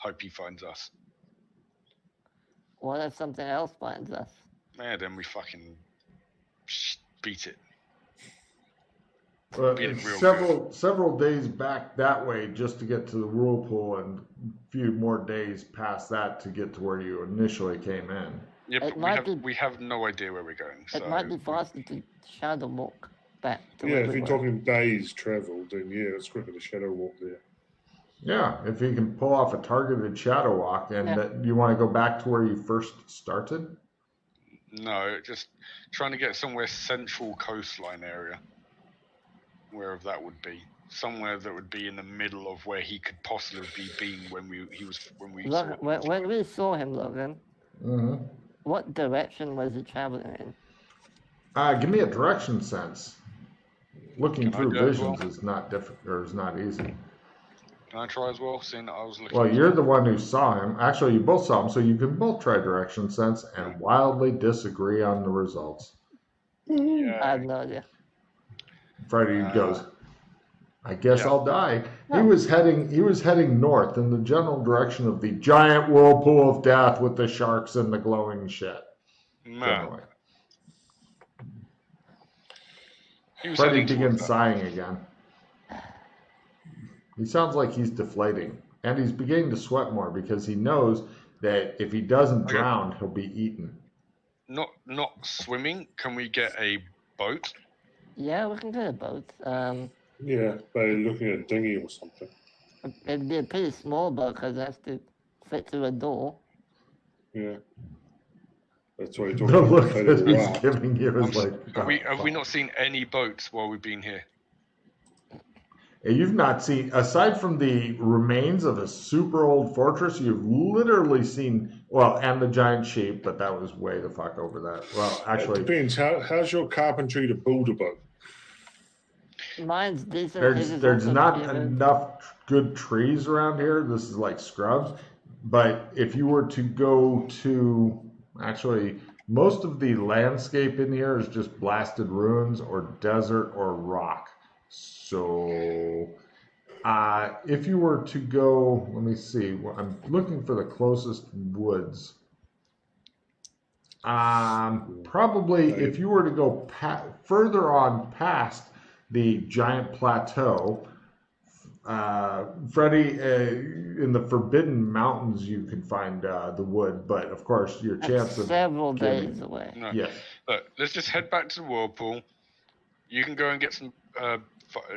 Hope he finds us. What if something else finds us? Yeah, then we fucking beat it. Well, Beat it real several days back that way just to get to the whirlpool, and a few more days past that to get to where you initially came in. Yeah, It but might we have no idea where we're going. It might be faster to shadow walk back to Yeah, where if we you're were. talking days travel, then yeah, it's quicker to shadow walk there. Yeah, if you can pull off a targeted shadow walk, and that you want to go back to where you first started. No, just trying to get somewhere central coastline area, wherever that would be. Somewhere that would be in the middle of where he could possibly be when we saw him. When we saw him, Logan, what direction was he traveling in? Give me a direction sense. Looking through visions well? is not difficult, or is not easy. Can I try as well? Seeing that I was looking. Well, you're the one who saw him. Actually, you both saw him, so you can both try direction sense and wildly disagree on the results. Yeah. I have no idea. Freddy goes, I guess I'll die. He was heading north in the general direction of the giant whirlpool of death with the sharks and the glowing shit. Generally. Freddy begins sighing again. He sounds like he's deflating, and he's beginning to sweat more because he knows that if he doesn't drown, he'll be eaten. Not swimming. Can we get a boat? Yeah, we can get a boat. Yeah, by looking at a dinghy or something. It'd be a pretty small boat because it has to fit through a door. Yeah. That's what you're talking The about. look that he's giving you is like... Have we not seen any boats while we've been here? You've not seen, aside from the remains of a super old fortress, you've literally seen, well, and the giant sheep, but that was way the fuck over that. Well, actually... It depends. How's your carpentry to build a boat? Mine's decent. There's not enough good trees around here. This is like scrubs. But if you were to go to... Actually, most of the landscape in here is just blasted ruins or desert or rock. So, if you were to go, let me see. I'm looking for the closest woods. Probably if you were to go further on past the giant plateau, Freddy, in the Forbidden Mountains, you can find the wood, but of course, your chance of several days away. No. Yes. Look, let's just head back to the whirlpool. You can go and get some.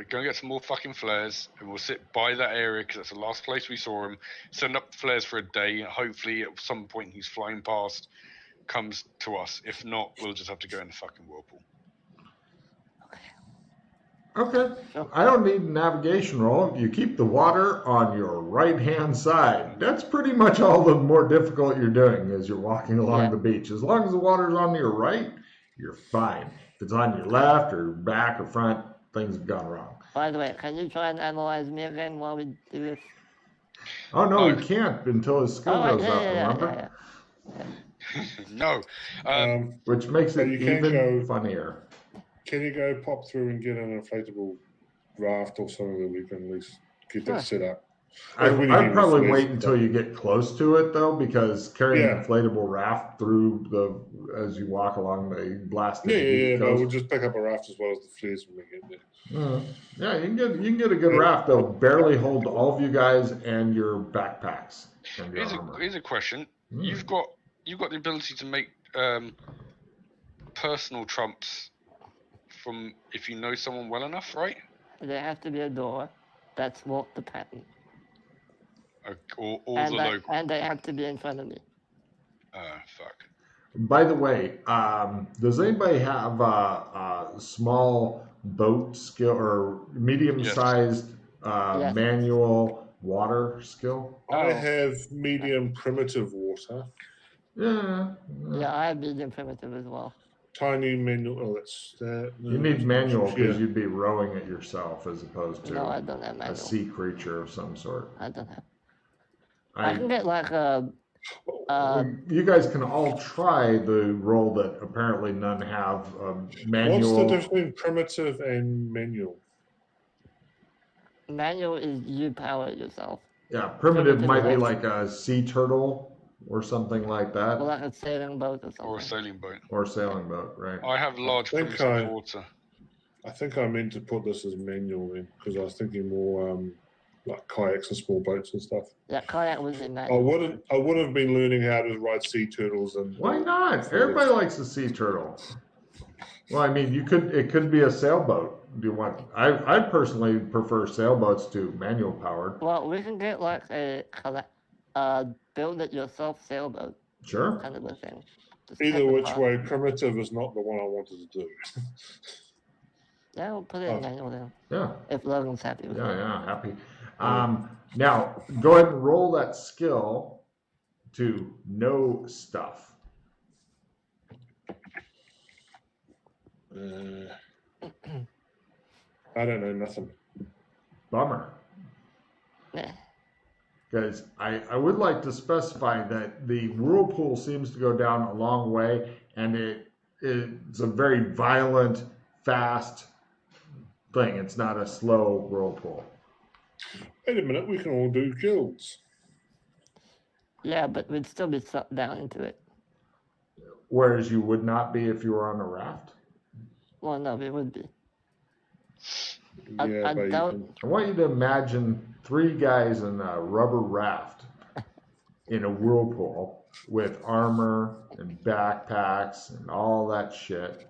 Go and get some more fucking flares, and we'll sit by that area because that's the last place we saw him. Send up the flares for a day. Hopefully, at some point, he's flying past, comes to us. If not, we'll just have to go in the fucking whirlpool. Okay. I don't need a navigation roll. You keep the water on your right-hand side. That's pretty much all the more difficult you're doing as you're walking along the beach. As long as the water's on your right, you're fine. If it's on your left or back or front, things have gone wrong. By the way, can you try and analyze me again while we do this? Oh, no, he can't until his skill goes up, remember? No. Which makes it even funnier. Can you go pop through and get an inflatable raft or something that we can at least get that set up? I'd probably wait until you get close to it, though, because carrying an inflatable raft through as you walk along the blasted coast. But we'll just pick up a raft as well as the flares when we get there. Yeah, you can get a good raft. They'll barely hold all of you guys and your backpacks. And your here's a question. You've got the ability to make personal trumps from if you know someone well enough, right? There has to be a door. That's what the pattern. Or the local. And they have to be in front of me. Fuck. By the way, does anybody have a small boat skill or medium-sized manual water skill? I have medium primitive water. Yeah, I have medium primitive as well. Tiny manual. Oh, that's that. No, you need manual because you'd be rowing it yourself as opposed to I don't have manual. A sea creature of some sort. I don't have. I can get like a. You guys can all try the role that apparently none have. Manual. What's the difference between primitive and manual? Manual is you power it yourself. Yeah, primitive might be Primitive like a sea turtle or something like that. Or like a sailing boat or something. Or a sailing boat. Or a sailing boat, right. I have large think primitive water. I think I meant to put this as manual then, because I was thinking more like kayaks and small boats and stuff. Yeah, kayak was in manual. I would have been learning how to ride sea turtles and. Why not? Everybody likes a sea turtle. Well, I mean, it could be a sailboat. Do you want? I personally prefer sailboats to manual powered. Well, we can get like a build it yourself sailboat. Sure. Kind of a thing. Just Either take which apart. way, primitive is not the one I wanted to do. Yeah, we'll put it in manual then. Yeah. If Logan's happy with it. Yeah, happy. Now, go ahead and roll that skill to know stuff. I don't know nothing. Bummer. Yeah. Because I would like to specify that the whirlpool seems to go down a long way, and it's a very violent, fast thing. It's not a slow whirlpool. Wait a minute, we can all do guilds. Yeah, but we'd still be sucked down into it. Whereas you would not be if you were on a raft? Well, no, we would be. Yeah, I doubt. I want you to imagine 3 guys in a rubber raft in a whirlpool with armor and backpacks and all that shit,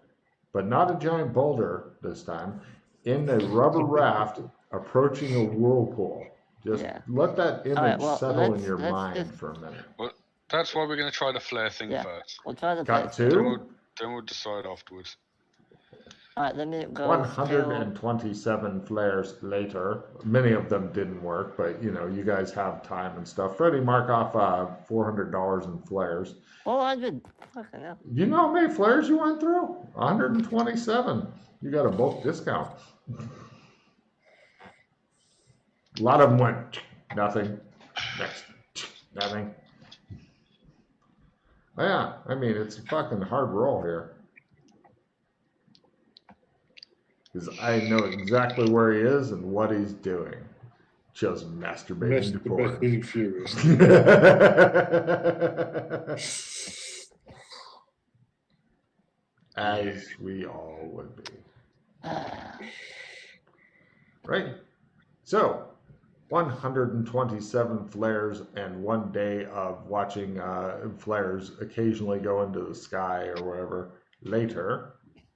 but not a giant boulder this time, in a rubber raft approaching a whirlpool. Just let that image settle in your mind for a minute. Well, that's why we're going to try the flare thing first. We'll try the Got flare. 2? Then we'll decide afterwards. Alright, let me go. 127 flares later. Many of them didn't work, but you guys have time and stuff. Freddie, mark off $400 in flares. 400. Fucking hell. You know how many flares you went through? 127. You got a bulk discount. A lot of them went nothing. Next, nothing. Yeah, I mean, it's a fucking hard roll here. Because I know exactly where he is and what he's doing. Just masturbating to porn. Furious. As we all would be. Right? So, 127 flares and 1 day of watching flares occasionally go into the sky or wherever later.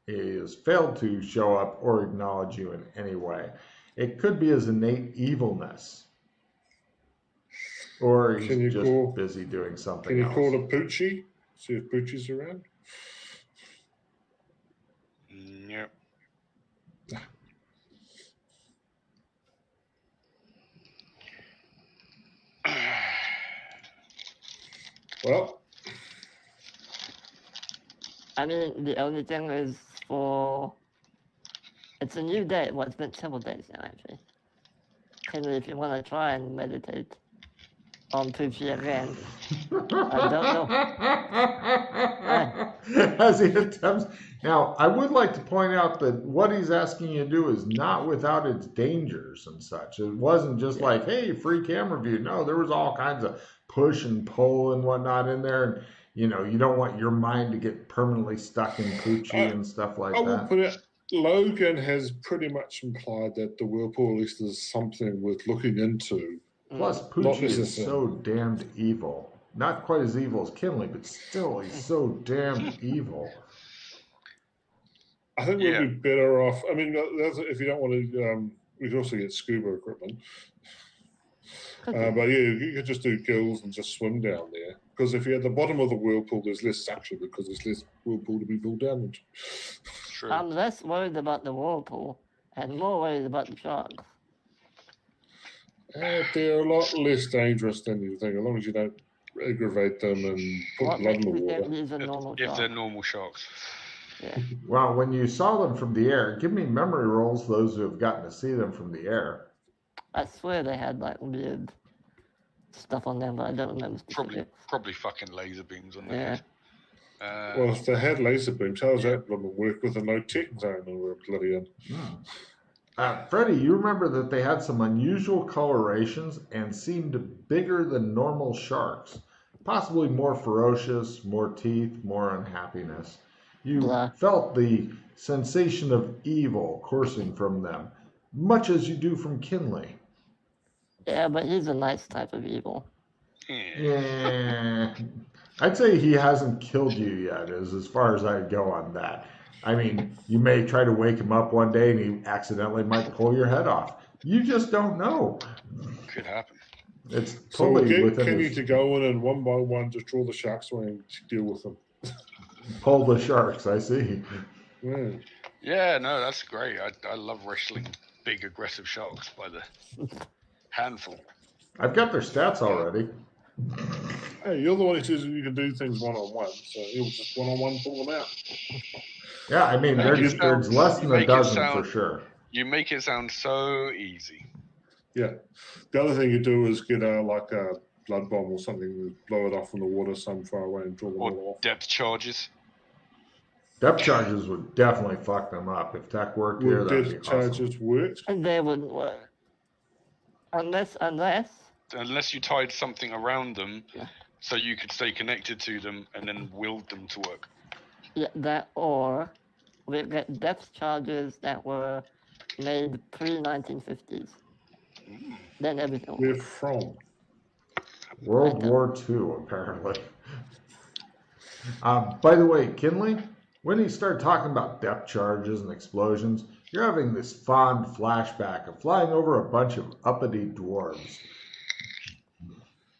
He has failed to show up or acknowledge you in any way. It could be his innate evilness. Or he's just busy doing something else. Can you call a Poochie? See if Poochie's around? Yep. Well, I mean, the only thing is it's a new day. Well, it's been several days now, actually. Henry, if you want to try and meditate on Poochie again, I don't know. As he attempts. Now, I would like to point out that what he's asking you to do is not without its dangers and such. It wasn't just like, hey, free camera view. No, there was all kinds of push and pull and whatnot in there. And, you don't want your mind to get permanently stuck in Poochie and stuff like that. I will put it, Logan has pretty much implied that the whirlpool at least is something worth looking into. Plus, Poochie is so damned evil. Not quite as evil as Kinley, but still, he's so damned evil. I think we'd be better off. I mean, if you don't want to, we could also get scuba equipment. But yeah, you could just do gills and just swim down there. Because if you're at the bottom of the whirlpool, there's less suction because there's less whirlpool to be pulled down into. True. I'm less worried about the whirlpool and more worried about the sharks. They're a lot less dangerous than you think, as long as you don't aggravate them and put blood in the water. If they're normal sharks. Yeah. Well, when you saw them from the air, give me memory rolls, those who have gotten to see them from the air. I swear they had like weird stuff on them, but I don't remember. Probably fucking laser beams on them. Yeah. Well, if they had laser beams, how does that work with a no tech zone or a bloody Freddie, you remember that they had some unusual colorations and seemed bigger than normal sharks. Possibly more ferocious, more teeth, more unhappiness. You Blah. felt the sensation of evil coursing from them, much as you do from Kinley. Yeah, but he's a nice type of evil. Yeah. I'd say he hasn't killed you yet, is as far as I'd go on that. I mean, you may try to wake him up one day and he accidentally might pull your head off. You just don't know. Could happen. It's So we'll totally get within Kenny his... to go in and one by one just draw the sharks away and deal with them. Pull the sharks, I see. Yeah. Yeah, no, that's great. I love wrestling big aggressive sharks by the handful. I've got their stats already. Hey, you're the one who says you can do things one-on-one, so he'll just one-on-one pull them out. Yeah, I mean, there's less than a dozen for sure. You make it sound so easy. Yeah. The other thing you do is get like a blood bomb or something, blow it off in the water some far away and draw them all Or off. depth charges. Depth charges would definitely fuck them up. If tech worked here, Would that'd be depth awesome. charges work? And they wouldn't work. Unless Unless you tied something around them Yeah. so you could stay connected to them and then willed them to work. yeah, that or we get depth charges that were made pre-1950s. Then everything Where works. from? World War II, apparently. By the way, Kinley, when you start talking about depth charges and explosions, you're having this fond flashback of flying over a bunch of uppity dwarves,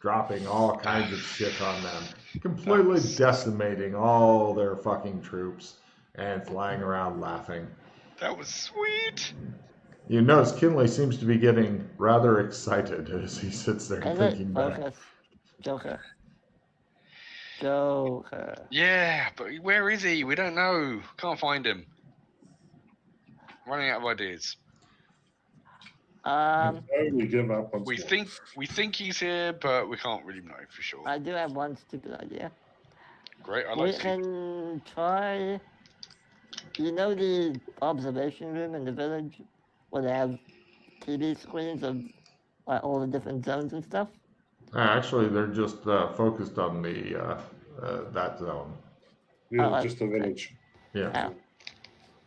dropping all kinds of shit on them, completely decimating all their fucking troops, and flying around laughing. That was sweet. You notice Kinley seems to be getting rather excited as he sits there And thinking then back. focus. Joker. Yeah, but where is he? We don't know. Can't find him. Running out of ideas. We give up once We more. think he's here, but we can't really know for sure. I do have one stupid idea. Great, I We like Steve. can try. You know the observation room in the village where they have TV screens of like all the different zones and stuff? Actually, they're just focused on the that zone. Yeah, just the village. Yeah. Oh.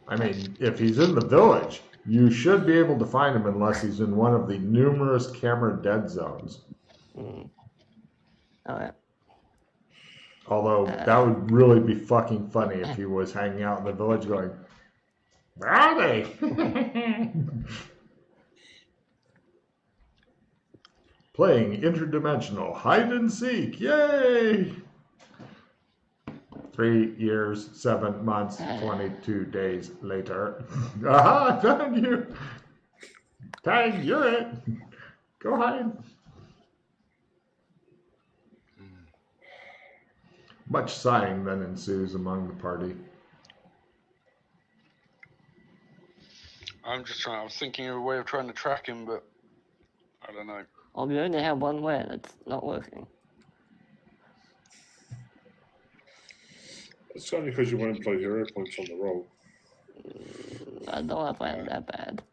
I mean, if he's in the village, you should be able to find him unless he's in one of the numerous camera dead zones. Alright. Although, that would really be fucking funny if he was hanging out in the village going, "Where are they?" Playing interdimensional hide and seek. Yay! 3 years, 7 months, 22 days later. Aha, I found you. Tag, you're it. Go hide. Much sighing then ensues among the party. I was thinking of a way of trying to track him, but I don't know. Well, we only have one way and it's not working. It's only because you won't play hero points on the roll. I don't know if I'm that bad.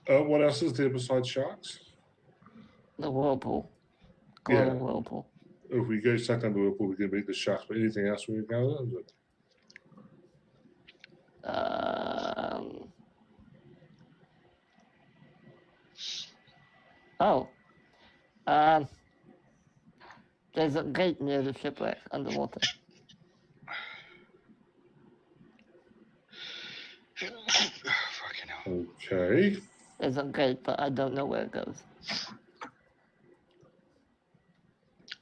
What else is there besides sharks? The whirlpool. Yeah. Glowing whirlpool. If we go stuck under the whirlpool, we can beat the sharks. But anything else we can go with? There's a gate near the shipwreck underwater. Fucking hell. Okay. There's a gate, but I don't know where it goes.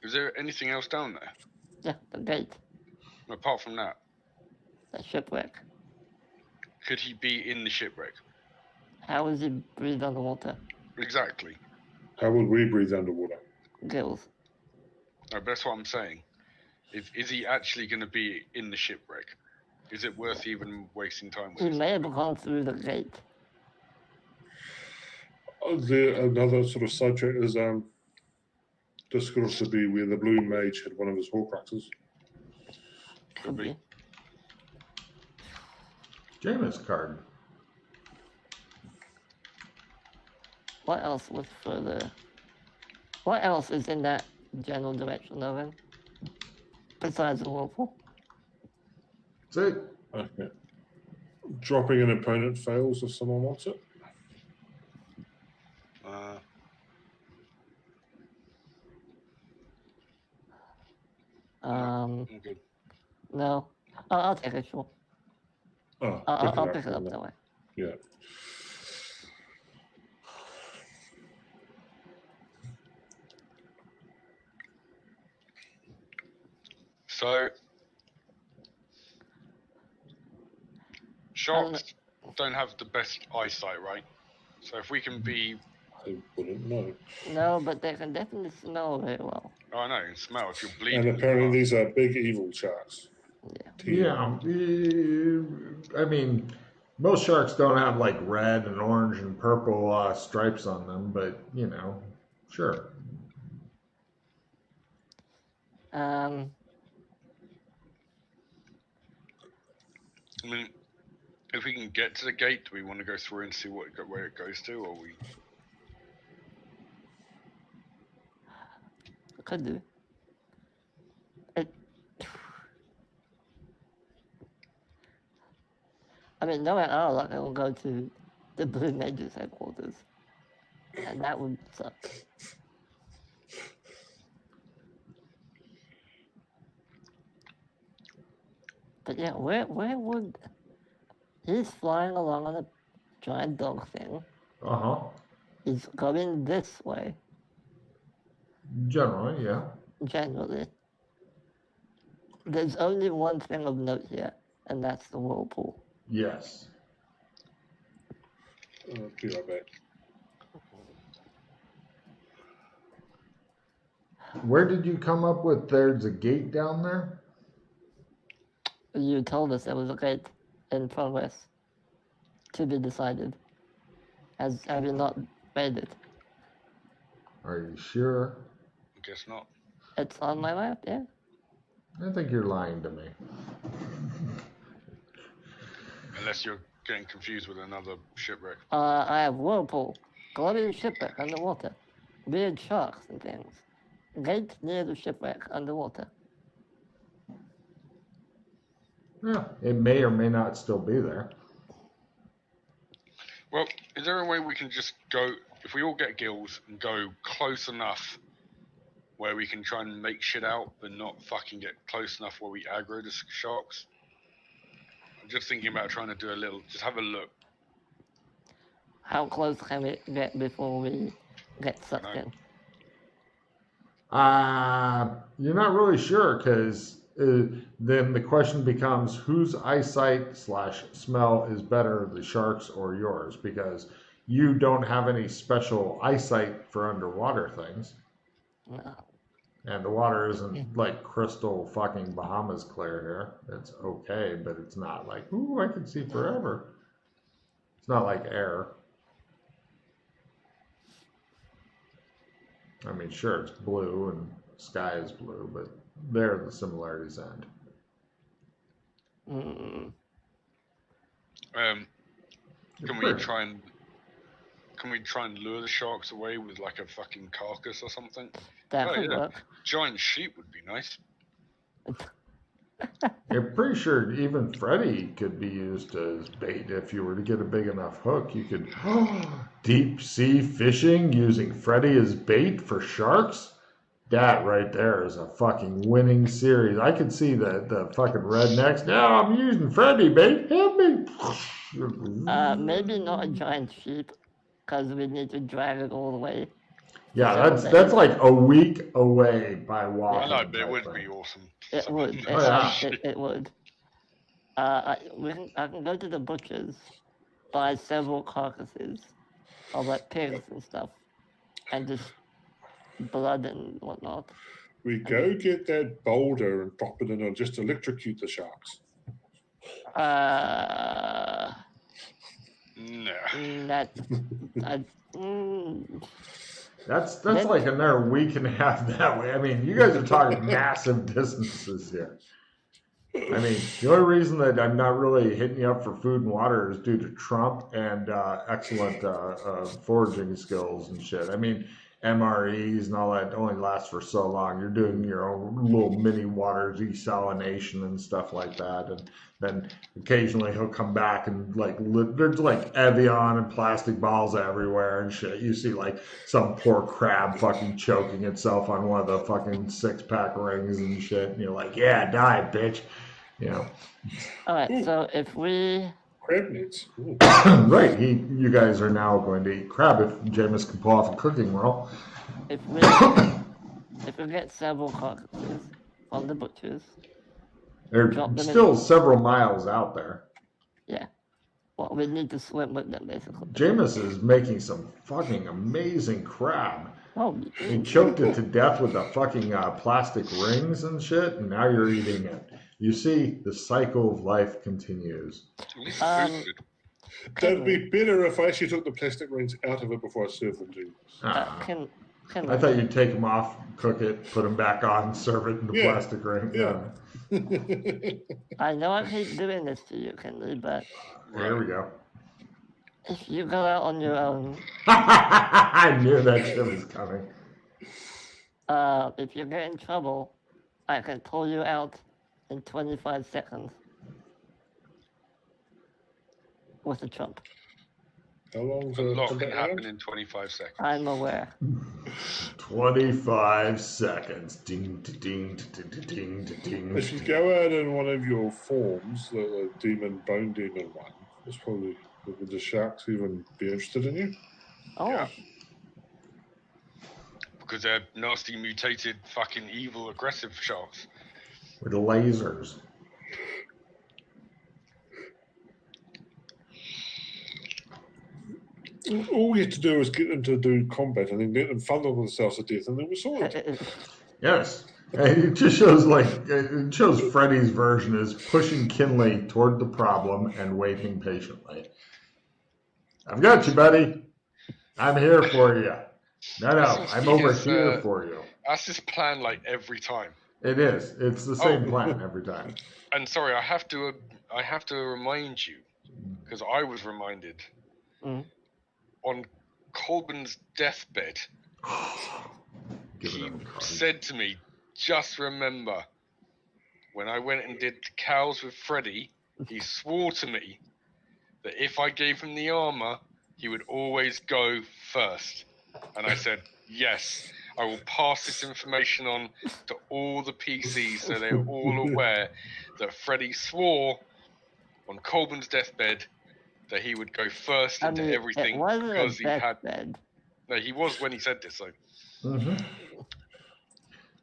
Is there anything else down there? Yeah, the gate. Apart from that, The shipwreck. could he be in the shipwreck? How is he breathed underwater? Exactly. How would we breathe underwater? Gills. No, but that's what I'm saying. Is he actually going to be in the shipwreck? Is it worth even wasting time with He him? may have gone through the gate. Another sort of sidetrack is this could also be where the blue mage had one of his Horcruxes. Could be. Jameis card. What else was further? What else is in that general direction, Owen? Besides the whirlpool? That's it. Okay. Dropping an opponent fails if someone wants it. I'm good. No. I'll take it, sure. Oh, I'll pick it up that way. Yeah. So, sharks don't have the best eyesight, right? So if we can be... I wouldn't know. No, but they can definitely smell very well. Oh, I know, and smell if you're bleeding. And apparently these are big evil sharks. Yeah. I mean, most sharks don't have like red and orange and purple stripes on them, but you know, sure. I mean, if we can get to the gate, do we want to go through and see where it goes to, or we? Could do. I mean, knowing our luck, I will go to the Blue Mage's headquarters. And that would suck. But yeah, where would... He's flying along on a giant dog thing. Uh-huh. He's going this way, Generally, yeah. generally. There's only one thing of note here, and that's the whirlpool. Yes. Be right back. Where did you come up with there's a gate down there? You told us there was a gate in progress to be decided. Have you not made it? Are you sure? I guess not. It's on my map, yeah. I think you're lying to me. Unless you're getting confused with another shipwreck. I have whirlpool, glowing shipwreck underwater, weird sharks and things. Gate near the shipwreck underwater. Yeah, it may or may not still be there. Well, is there a way we can just go, if we all get gills, and go close enough where we can try and make shit out, but not fucking get close enough where we aggro the sharks? I'm just thinking about trying to do just have a look. How close can we get before we get sucked in? You're not really sure, because then the question becomes whose eyesight / smell is better, the sharks or yours? Because you don't have any special eyesight for underwater things. No. And the water isn't like crystal fucking Bahamas clear here. It's okay, but it's not like, ooh, I can see forever. It's not like air. I mean, sure, it's blue and sky is blue, but there the similarities end. Can we try and lure the sharks away with like a fucking carcass or something? That could work. Giant sheep would be nice. I'm pretty sure even Freddy could be used as bait if you were to get a big enough hook. You could deep sea fishing using Freddy as bait for sharks. That right there is a fucking winning series. I could see the fucking rednecks. Now I'm using Freddy bait. Help me. Maybe not a giant sheep, because we need to drag it all the way. Yeah, that's like a week away by walking. I know, but it would be awesome. It would. It would. I can go to the butcher's, buy several carcasses of like pigs and stuff. and just blood and whatnot. We go get that boulder and drop it in and just electrocute the sharks. No. That's like another week and a half that way. I mean, you guys are talking massive distances here. I mean, the only reason that I'm not really hitting you up for food and water is due to Trump and excellent foraging skills and shit. I mean, MREs and all that only lasts for so long. You're doing your own little mini water desalination and stuff like that, and then occasionally he'll come back and there's like Evian and plastic balls everywhere and shit. You see like some poor crab fucking choking itself on one of the fucking 6-pack rings and shit, and you're like, yeah, die, bitch. You know. All right, so if we crab meats, right? You guys are now going to eat crab if Jameis can pull off a cooking roll. If we get several carcasses from the butchers, they're still several miles out there. Yeah. Well, we need to swim with them, basically. Jameis is making some fucking amazing crab. Oh, he choked it to death with the fucking plastic rings and shit, and now you're eating it. You see, the cycle of life continues. That'd be better if I actually took the plastic rings out of it before I served them to you. I thought you'd take them off, cook it, put them back on, serve it in the plastic ring. Yeah. I know I hate doing this to you, Kenley, but... There we go. If you go out on your own... I knew that shit was coming. If you get in trouble, I can pull you out in 25 seconds. With a trump. How long? A lot can happen in 25 seconds. I'm aware. 25 seconds. Ding, ding, ding, ding, ding. If you go out in one of your forms, the bone demon one, it's probably would the sharks even be interested in you? Oh. Yeah. Because they're nasty, mutated, fucking evil, aggressive sharks. With lasers. All we had to do was get them to do combat and then let them funnel themselves to death, and then we saw it. Yes. It just shows Freddy's version is pushing Kinley toward the problem and waiting patiently. I've got you, buddy. I'm here for you. No, I'm over here for you. That's his plan, like every time. It is. It's the same plan every time. And sorry, I have to remind you, because I was reminded on Colburn's deathbed. He said to me, "Just remember, when I went and did the cows with Freddy, he swore to me that if I gave him the armor, he would always go first." And I said, "Yes, I will pass this information on to all the PCs so they're all aware that Freddy swore on Colburn's deathbed that he would go first into everything because he had." Bed. No, he was when he said this, though. Mm-hmm.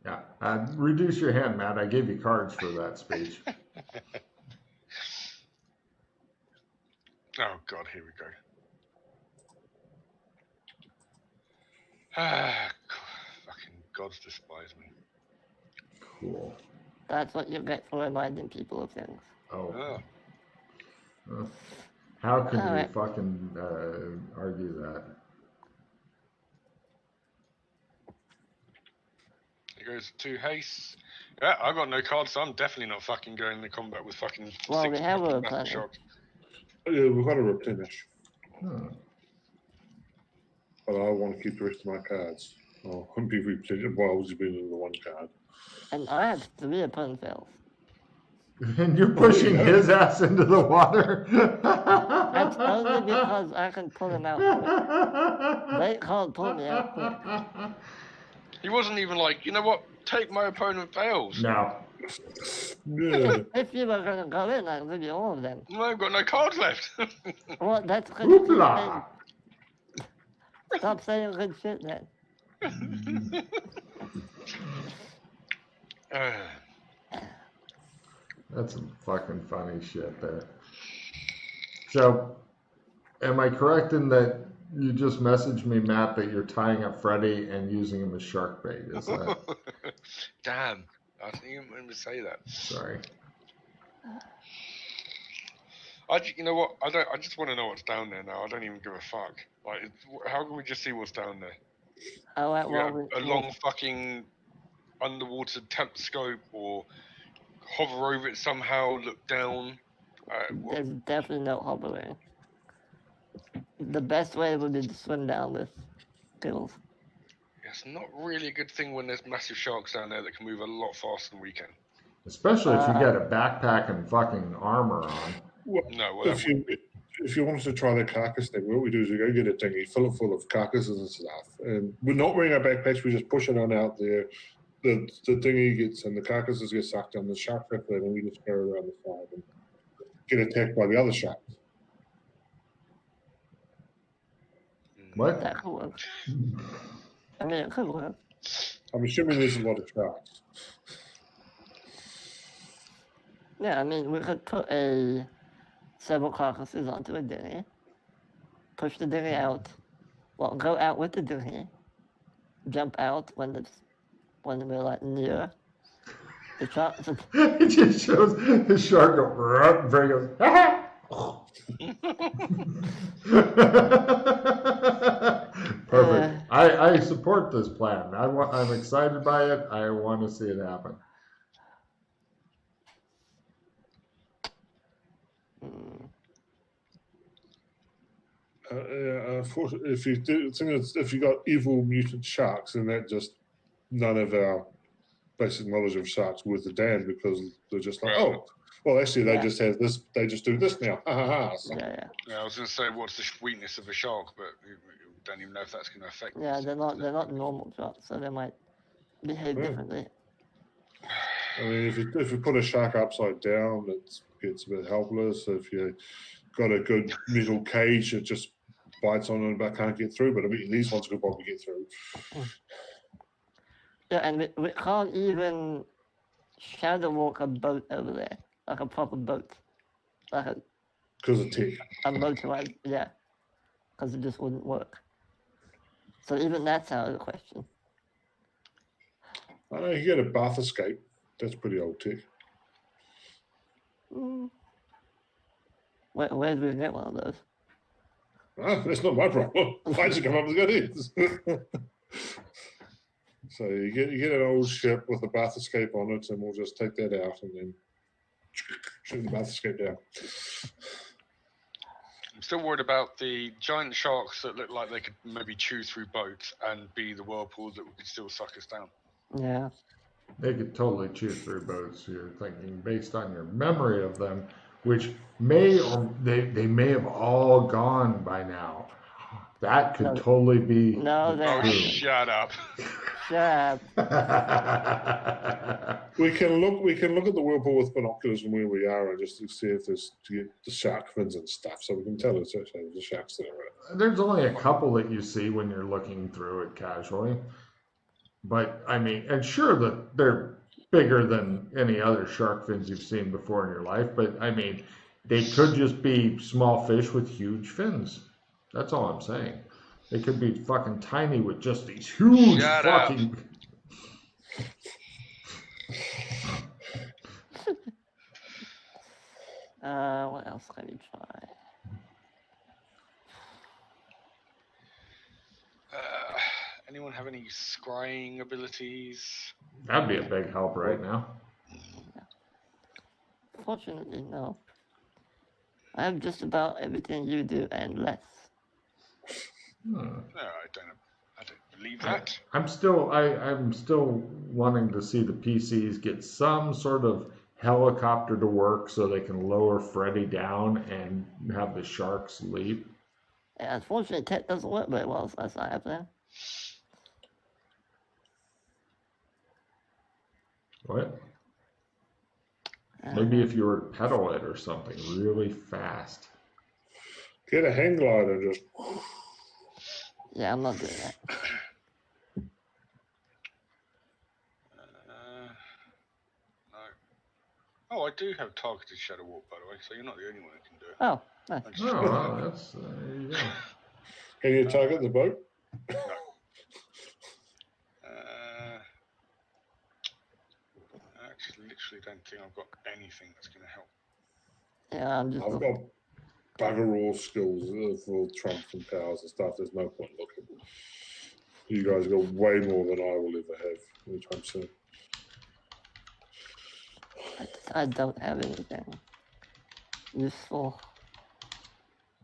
Yeah, reduce your hand, Matt. I gave you cards for that speech. Oh, God, here we go. Fucking gods despise me. Cool. That's what you get for reminding people of things. Oh. How can you fucking argue that? Here goes 2 haste. Yeah, I got no cards, so I'm definitely not fucking going into combat with fucking 6 we have a massive sharks. Yeah, we've got to replenish. Hmm. But I want to keep the rest of my cards. Oh, I'll be replenished. Well, I'll just be in the one card. And I have 3 opponent fails. And you're pushing his ass into the water? That's only because I can pull him out quick. They can't pull me out quick. He wasn't even like, you know what, take my opponent fails. No. Yeah. If you were going to go in, I'd give you all of them. No, I've got no cards left. Well, that's good. Hoopla! Stop saying good shit then. That's some fucking funny shit there. So, am I correct in that You just messaged me, Matt, that you're tying up Freddy and using him as shark bait. Is that Damn, I didn't even remember to say that. sorry? You know what? I just want to know what's down there now. I don't even give a fuck. Like, how can we just see what's down there? All right, We well, have a long fucking underwater telescope, or hover over it somehow, look down. there's definitely no hovering. The best way would be to swim down with gills. It's not really a good thing when there's massive sharks down there that can move a lot faster than we can. Especially if you get a backpack and fucking armor on. Well, No, well, if you wanted to try the carcass thing, what we do is we go get a dinghy, fill it full of carcasses and stuff, and we're not wearing our backpacks. We just push it on out there. The dinghy gets and the carcasses get sucked down. The shark rip in, and we just go around the side and get attacked by the other sharks. What? That could work. I mean, it could work. I'm assuming there's a lot of sharks. Yeah, I mean, we could put several carcasses onto a dinghy, push the dinghy out, well, go out with the dinghy, jump out when we're like near the sharks. It just shows the shark go and Freddy goes, Perfect. I support this plan. I'm excited by it. I want to see it happen. If you got evil mutant sharks, then that just none of our basic knowledge of sharks worth a damn, because they're just like, oh, well, actually, they just have this. They just do this now. So. Yeah. I was going to say, what's the weakness of a shark, but we don't even know if that's going to affect. Yeah, they're not normal sharks, so they might behave differently. I mean, if you put a shark upside down, it gets a bit helpless. If you got a good metal cage, it just bites on it but can't get through. But I mean, these ones could probably get through. Yeah, and we can't even shadow walk a boat over there, like a proper boat, like because of tech. A motorized, yeah, because it just wouldn't work. So even that's out of the question. I know you get a bath escape. That's pretty old tech. Where do we get one of those? That's not my problem. I just come up with good ideas. So you get an old ship with a bath escape on it, and we'll just take that out and then shoot the bath escape down. I'm still worried about the giant sharks that look like they could maybe chew through boats and be the whirlpools that could still suck us down. Yeah. They could totally chew through boats. You're thinking based on your memory of them, which may or they may have all gone by now. That could totally be. No, oh, shut up. Shut up. We can look at the whirlpool with binoculars from where we are and just to see if there's to get the shark fins and stuff, so we can tell it's actually the sharks that are in it. There's only a couple that you see when you're looking through it casually. But, I mean, and sure that they're bigger than any other shark fins you've seen before in your life, but, I mean, they could just be small fish with huge fins. That's all I'm saying. They could be fucking tiny with just these huge fucking... What else can we try? Anyone have any scrying abilities? That'd be a big help right now. Fortunately, no. I have just about everything you do and less. No, I don't believe that. I'm still wanting to see the PCs get some sort of helicopter to work so they can lower Freddy down and have the sharks leap. Yeah, unfortunately, tech doesn't work very well as I have there. What? Maybe if you were to pedal it or something really fast. Get a hang glider and just... Yeah, I'm not doing that. No. Oh, I do have targeted shadow walk, by the way, so you're not the only one who can do it. Oh, nice. Oh, well, that's there you go. Can you target the boat? No. I just literally don't think I've got anything that's going to help. Yeah, I'm just I've got bugger all skills for trumps and powers and stuff. There's no point looking. You guys got way more than I will ever have anytime soon. I don't have anything useful,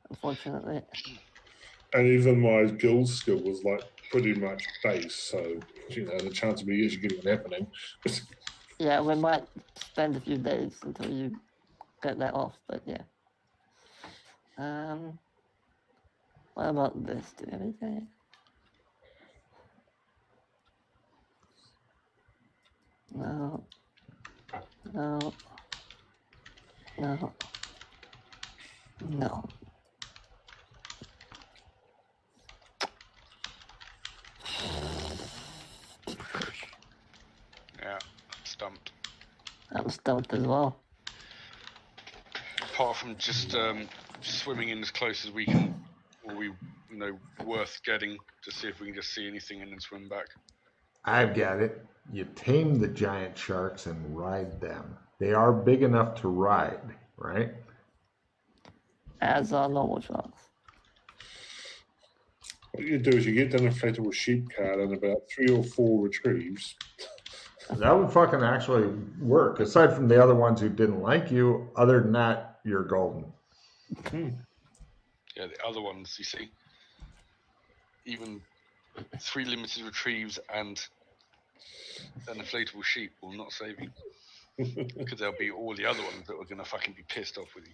unfortunately. And even my guild skill was like pretty much base, so the chance of me actually getting it happening. Yeah, we might spend a few days until you get that off, but yeah. What about this? Do you have anything? No. No. No. No. Yeah, I'm stumped. I'm stumped as well. Apart from just swimming in as close as we can, or worth getting to see if we can just see anything and then swim back. I've got it. You tame the giant sharks and ride them. They are big enough to ride, right? As are normal sharks. What you do is you get an inflatable sheep card and about 3 or 4 retrieves. That would fucking actually work. Aside from the other ones who didn't like you, other than that, you're golden. Yeah, the other ones, you see, even 3 limited retrieves and an inflatable sheep will not save you. Because there'll be all the other ones that are going to fucking be pissed off with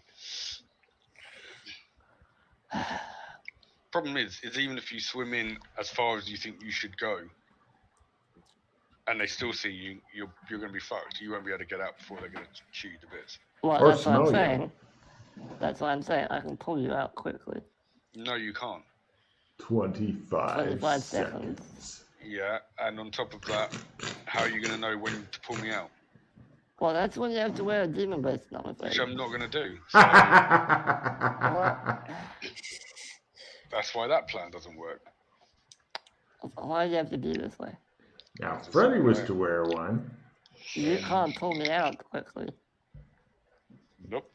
you. Problem is even if you swim in as far as you think you should go, and they still see you, you're going to be fucked. You won't be able to get out before they're going to chew you to bits. Well, Or that's what I'm smell you. saying. That's what I'm saying. I can pull you out quickly. No, you can't. 25 seconds. seconds. Yeah, and on top of that, how are you going to know when to pull me out? Well, that's when you have to wear a demon base, I'm Which afraid. I'm not going to do. So that's why that plan doesn't work. Why do you have to be this way? Now, Freddy was to wear one. You can't pull me out quickly. Nope.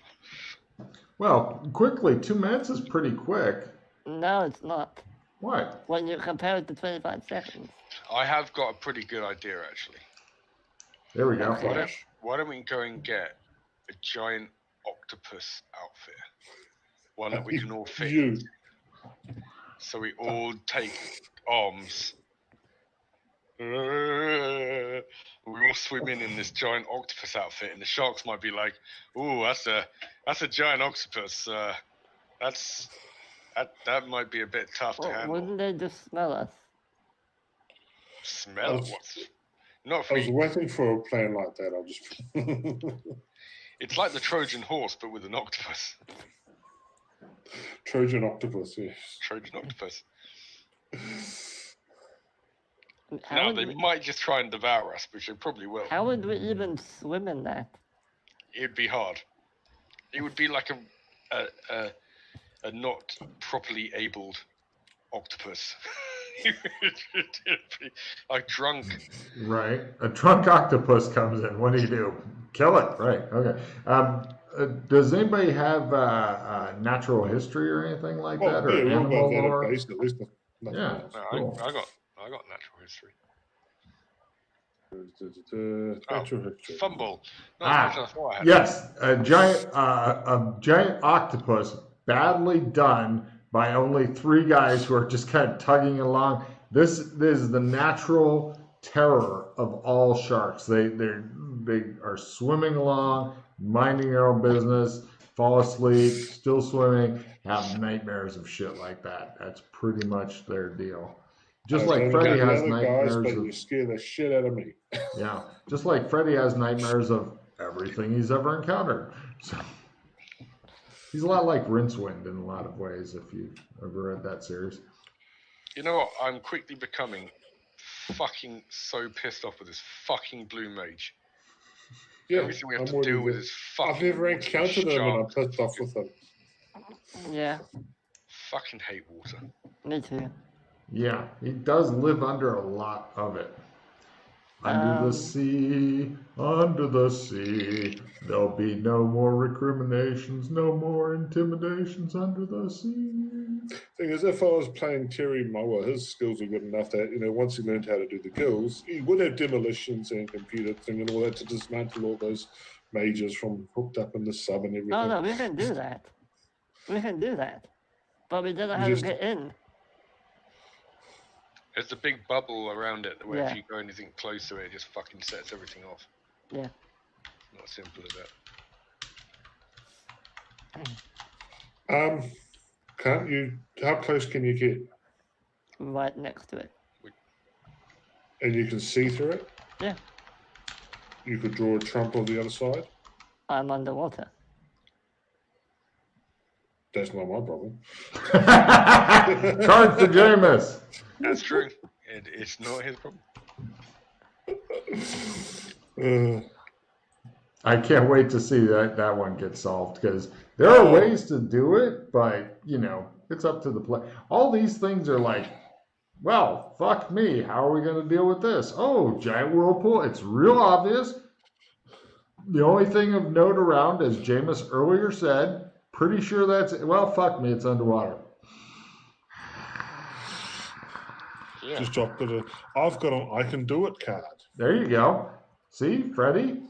Well, quickly, 2 minutes is pretty quick. No, it's not. What? When you compare it to 25 seconds. I have got a pretty good idea, actually. There we go. Okay. Why don't we go and get a giant octopus outfit? One that we can all fit into. So we all take arms. We all swim in this giant octopus outfit, and the sharks might be like, "Ooh, that's a giant octopus. That might be a bit tough to handle." Wouldn't they just smell us? Smell what? Not I was me. waiting for a plan like that. I'll just. It's like the Trojan horse, but with an octopus. Trojan octopus, yes. Trojan octopus. How No, they might just try and devour us, which they probably will. How would we even swim in that? It'd be hard. It would be like a not properly abled octopus. It'd be like drunk. Right. A drunk octopus comes in. What do? Kill it. Right. Okay. Does anybody have natural history or anything like that, or animal lore? At least nothing Yeah. else. No, Cool. I got natural history. Natural history. Fumble. Not as much as I thought I had. Yes, a giant octopus, badly done by only 3 guys who are just kind of tugging along. This is the natural terror of all sharks. They are swimming along, minding their own business, fall asleep, still swimming, have nightmares of shit like that. That's pretty much their deal. Just like Freddy has nightmares but of. you scare the shit out of me. Yeah, just like Freddy has nightmares of everything he's ever encountered. So he's a lot like Rincewind in a lot of ways, if you've ever read that series. You know what? I'm quickly becoming fucking so pissed off with this fucking blue mage. Yeah, Everything we have to deal with is fucking. I've never encountered him and I'm pissed off with him. Yeah. fucking hate water. Me too. Yeah, he does live under a lot of it. Under the sea, there'll be no more recriminations, no more intimidations under the sea. Thing is, if I was playing Terry Moa, his skills were good enough that, once he learned how to do the guilds, he would have demolitions and computer thing and all that to dismantle all those mages from hooked up in the sub and everything. Oh, no, we can do that. We can do that. But we don't know how to get in. There's a big bubble around it where Yeah. if you go anything close to it, it just fucking sets everything off. Yeah. Not as simple as Can't you? How close can you get? Right next to it. And you can see through it? Yeah. You could draw a trump on the other side? I'm underwater. That's not my problem. Charge for Jameis. That's true. It's not his problem. I can't wait to see that one get solved, because there are ways to do it, but it's up to the play. All these things are like, well, fuck me. How are we going to deal with this? Oh, giant whirlpool. It's real obvious. The only thing of note around, as Jameis earlier said, pretty sure well, fuck me. It's underwater. Yeah. Just drop it. I've got an I can do it card. There you go. See, Freddie?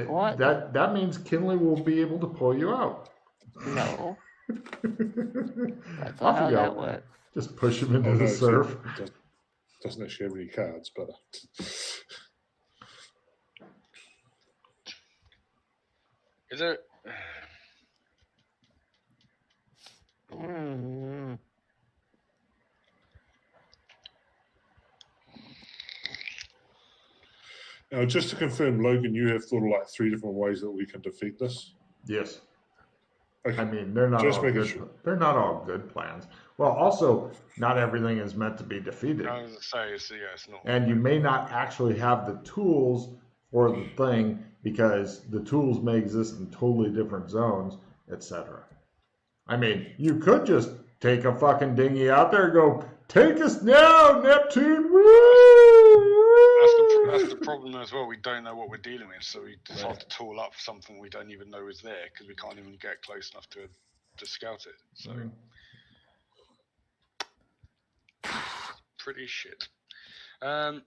What? That means Kinley will be able to pull you out. No. That's not Off how you that go. works. Just push him into the surf. Doesn't actually have any cards, but Is there? now just to confirm, Logan, you have thought of like 3 different ways that we can defeat this. Yes. Okay. I mean, they're not Just all making good. sure. They're not all good plans. Well, also, not everything is meant to be defeated, I was going to say, it's not. and you may not actually have the tools for the thing because the tools may exist in totally different zones, etc. I mean, you could just take a fucking dinghy out there and go, "Take us now, Neptune!" Woo! That's the problem as well. We don't know what we're dealing with, so we decide to tool up something we don't even know is there because we can't even get close enough to scout it. So pretty shit. Yeah,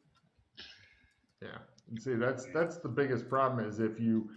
and see, that's the biggest problem is if you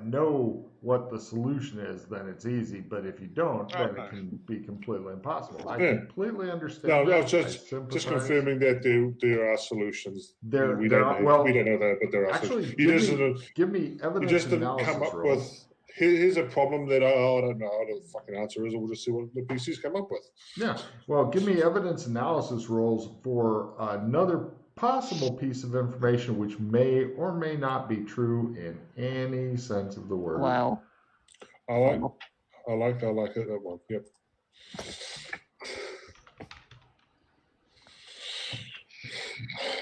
know what the solution is, then it's easy. But if you don't, then it can be completely impossible. I completely understand. No, I was just confirming that there are solutions. We don't know that, but there are actually, solutions. give me evidence. You just didn't analysis come up rolls. with. Here's a problem that I don't know what the fucking answer is, and we'll just see what the PCs come up with. Yeah, well, give me evidence analysis rolls for another possible piece of information which may or may not be true in any sense of the word. Wow. I like it. That one. Yep.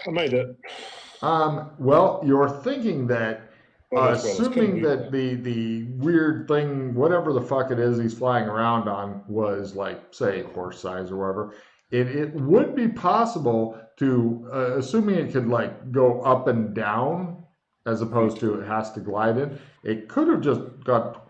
I made it. Well, you're thinking that. Assuming that the weird thing, whatever the fuck it is he's flying around on, was like, say, horse size or whatever, it would be possible to, assuming it could like go up and down as opposed to it has to glide in, it could have just got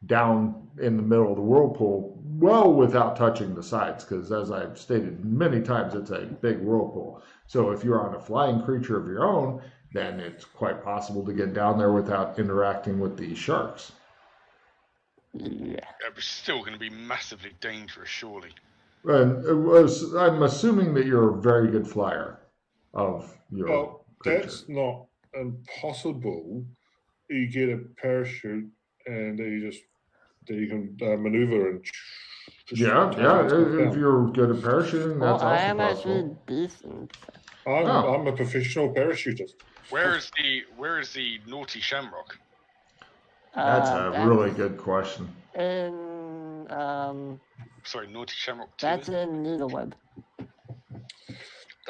down in the middle of the whirlpool well without touching the sides, because as I've stated many times, it's a big whirlpool. So if you're on a flying creature of your own, then it's quite possible to get down there without interacting with the sharks. Yeah. It's still going to be massively dangerous, surely. And I'm assuming that you're a very good flyer of your creature. That's not impossible. You get a parachute and you can maneuver and. Yeah. If you're good at parachuting, that's I also am possible. actually decent. I'm a professional parachutist. Where is the naughty shamrock? That's a really good question. In Sorry, naughty shamrock 2. that's in Needleweb.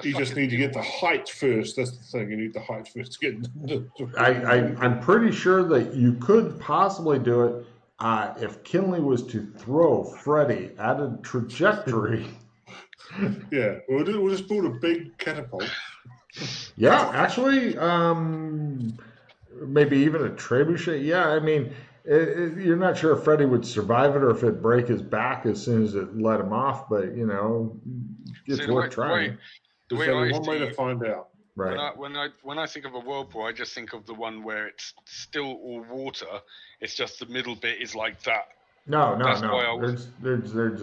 You just need to get the height first. That's the thing. You need the height first to get. I'm pretty sure that you could possibly do it. if Kinley was to throw Freddy at a trajectory. Yeah, we'll just build a big catapult. Yeah, actually, maybe even a trebuchet. Yeah, I mean, you're not sure if Freddy would survive it or if it'd break his back as soon as it let him off, but, you know, it's worth trying. The There's way only I one way to see, find out. Right. when I think of a whirlpool, I just think of the one where it's still all water. It's just the middle bit is like that. No. That's why I There's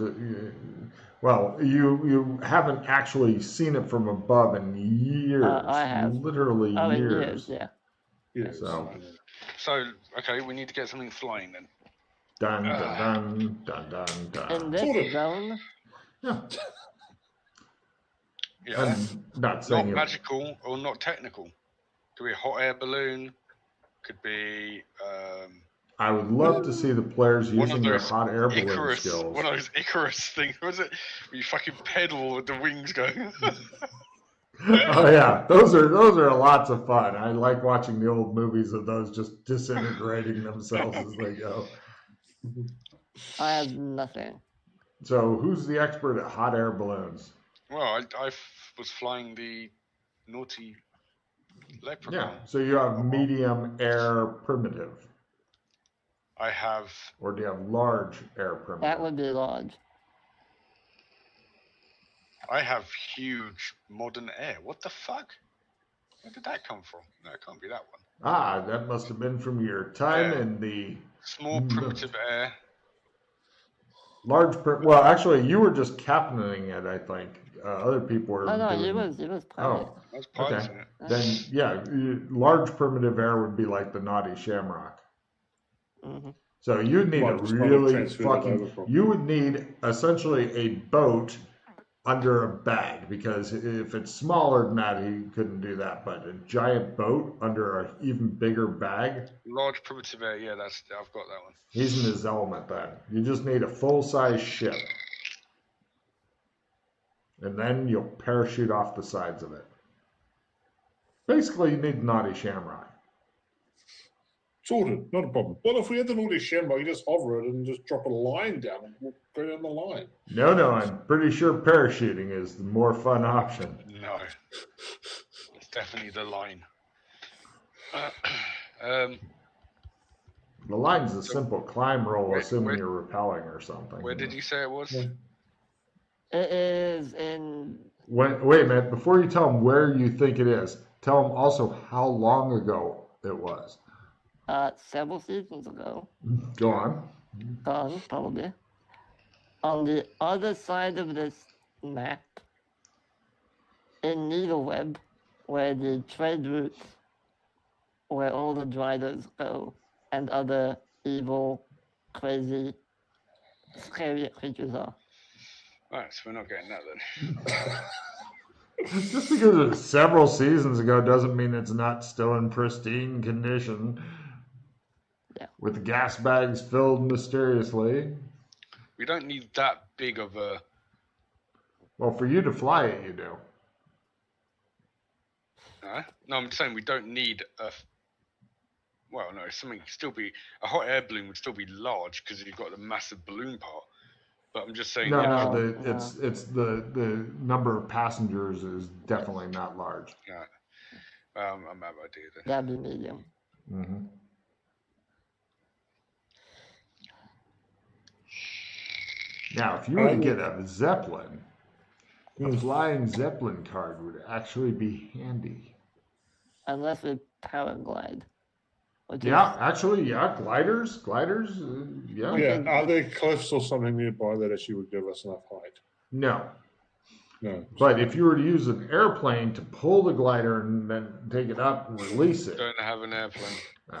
well, you haven't actually seen it from above in years. I have. Literally Oh, in years. years, yeah. Yeah, So, okay, we need to get something flying then. Dun, dun, dun, dun, dun, In dun. this zone, Yeah. Yeah. I'm not saying Not it- magical or not technical. Could be a hot air balloon. Could be I would love to see the players one using of their those hot air balloon Icarus, skills. one of those Icarus things. What was it? Where you fucking pedal with the wings going. Oh yeah, those are lots of fun. I like watching the old movies of those just disintegrating themselves as they go. I have nothing. So who's the expert at hot air balloons? Well, I was flying the naughty leprechaun. Yeah, so you have medium air primitive, I have. or do you have large air primitive? That would be large. I have huge modern air. What the fuck? Where did that come from? No, it can't be that one. Ah, that must have been from your time Yeah. in the Small primitive air. large. Well, actually, you were just captaining it, I think. Other people were. Oh no, doing... he was pilot. Oh, I was piloting it. then yeah, large primitive air would be like the naughty shamrock. Mhm. So you'd need Well, a just wanna really transfer that over fucking. from- You would need essentially a boat under a bag, because if it's smaller than that, he couldn't do that. But a giant boat under an even bigger bag, Large primitive air. Yeah, I've got that one. he's in his element then. You just need a full-size ship. And then you'll parachute off the sides of it. Basically, you need naughty shamrock. Sorted, not a problem. Well, if we had the naughty shamrock, you just hover it and just drop a line down and we'll go down the line. No, I'm pretty sure parachuting is the more fun option. No, it's definitely the line. The line's a simple climb roll, assuming where- you're rappelling or something. Where did you say it was? Yeah. It is in. Wait a minute. Before you tell them where you think it is, tell them also how long ago it was. Several seasons ago. Go on. Gone, probably. On the other side of this map, in Needleweb, where the trade routes, where all the driders go, and other evil, crazy, scary creatures are. Right, so we're not getting that then. Just because it was several seasons ago doesn't mean it's not still in pristine condition. Yeah. With the gas bags filled mysteriously. We don't need that big of a. Well, for you to fly it, you do. No, I'm saying we don't need a. Well, no, something still be a hot air balloon would still be large because you've got the massive balloon part. But I'm just saying. No, Yeah. it's the number of passengers is definitely not large. Yeah. I'm out of idea then. That'd be medium. Mm-hmm. Now, if you were to get a Zeppelin, a flying Zeppelin card would actually be handy. Unless we paraglide. Which Yeah, is, actually, yeah, gliders, yeah. Yeah, are there cliffs or something nearby that actually would give us enough height? No, No. but if you were to use an airplane to pull the glider and then take it up and release it, Don't have an airplane. no.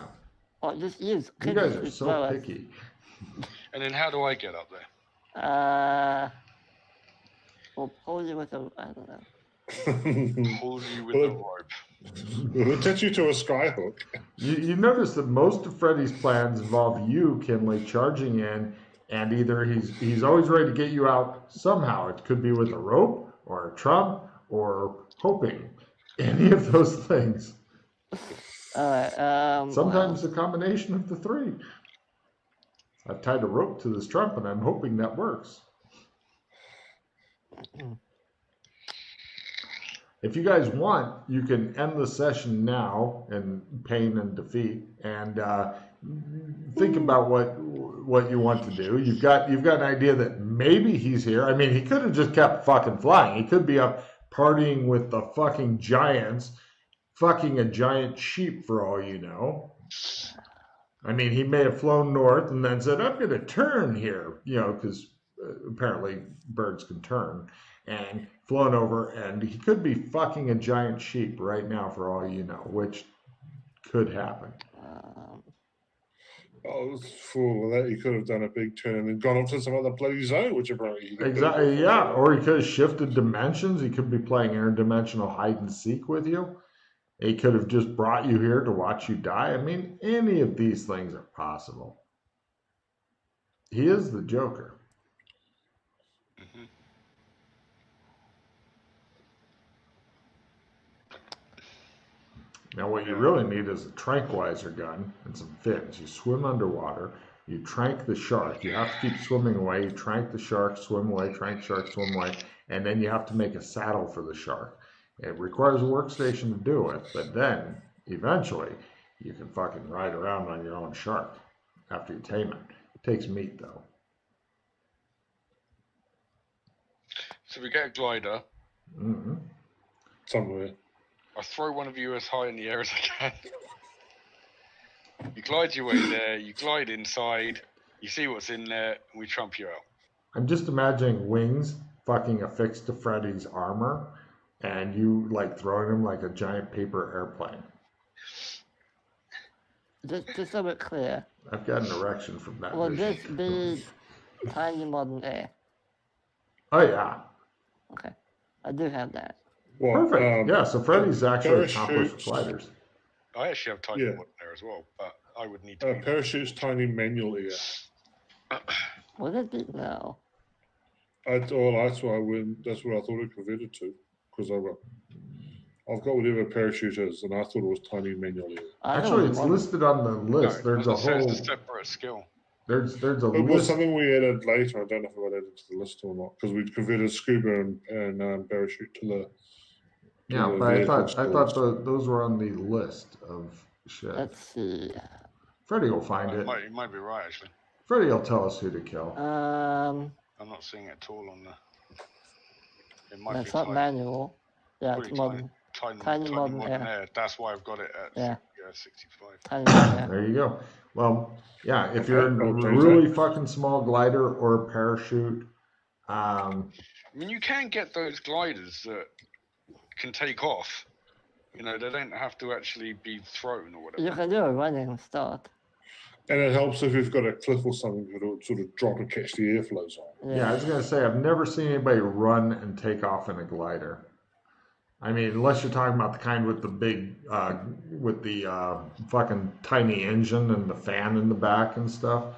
or just use. You guys are so well, picky. And then how do I get up there? We'll pull you with a. I don't know. Pull you with Well, the rope. We'll attach you to a skyhook. You notice that most of Freddy's plans involve you, Kinley, charging in, and either he's always ready to get you out somehow. It could be with a rope or a trump or hoping. Any of those things. Alright, Sometimes a combination of the three. I've tied a rope to this trunk, and I'm hoping that works. If you guys want, you can end the session now in pain and defeat, and think about what you want to do. You've got an idea that maybe he's here. I mean, he could have just kept fucking flying. He could be up partying with the fucking giants, fucking a giant sheep for all you know. I mean, he may have flown north and then said, "I'm going to turn here," because apparently birds can turn. And flown over, and he could be fucking a giant sheep right now for all you know, which could happen. For that, he could have done a big turn and then gone off to some other bloody zone, which apparently he could Exactly, yeah. Or he could have shifted dimensions. He could be playing interdimensional hide and seek with you. He could have just brought you here to watch you die. I mean, any of these things are possible. He is the Joker. Now, what you really need is a tranquilizer gun and some fins. You swim underwater. You trank the shark. You have to keep swimming away. You trank the shark, swim away, trank shark, swim away. And then you have to make a saddle for the shark. It requires a workstation to do it. But then, eventually, you can fucking ride around on your own shark after you tame it. It takes meat, though. So we get a glider. Mm-hmm. Somewhere. I throw one of you as high in the air as I can. You glide your way there, you glide inside, you see what's in there, and we trump you out. I'm just imagining wings fucking affixed to Freddy's armor, and you like throwing him like a giant paper airplane. Just so we're clear. I've got an erection from that. Will vision. this be tiny modern air? Oh yeah. Okay, I do have that. Well, Perfect. Yeah, so Freddy's actually accomplished with gliders. I actually have tiny one there as well, but I would need to. Parachute's tiny manual air. What is it now? That's what I thought it converted to, because I've got whatever parachute is, and I thought it was tiny manual air. Actually, it's listed on the list. No, there's a whole. It's a separate skill. There's a It was list. something we added later. I don't know if I added to the list or not, because we converted scuba and parachute to the. Yeah, but I thought those were on the list of shit. Let's see. Freddie will find it. You might be right, actually. Freddie will tell us who to kill. I'm not seeing it at all on the. It might that's be not manual. Yeah, it's modern. Tiny modern air. That's why I've got it at 65. Tiny modern air. There you go. Well, yeah, if you're in a really fucking small glider or a parachute. I mean, you can get those gliders that can take off. They don't have to actually be thrown or whatever. You can do a running start. And it helps if you've got a cliff or something to sort of drop and catch the airflows on. Yeah, I was going to say, I've never seen anybody run and take off in a glider. I mean, unless you're talking about the kind with the big, fucking tiny engine and the fan in the back and stuff.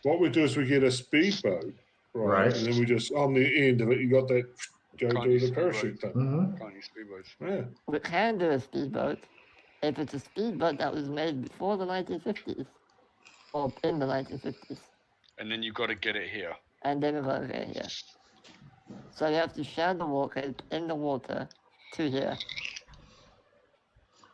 What we do is we get a speedboat, right? And then we just, on the end of it, you got that go do the parachute thing. Mm-hmm. Can't use speedboats. Yeah. We can do a speedboat if it's a speedboat that was made before the 1950s. Or in the 1950s. And then you've got to get it here. And then we've got to get here. So you have to shadow walk it in the water to here.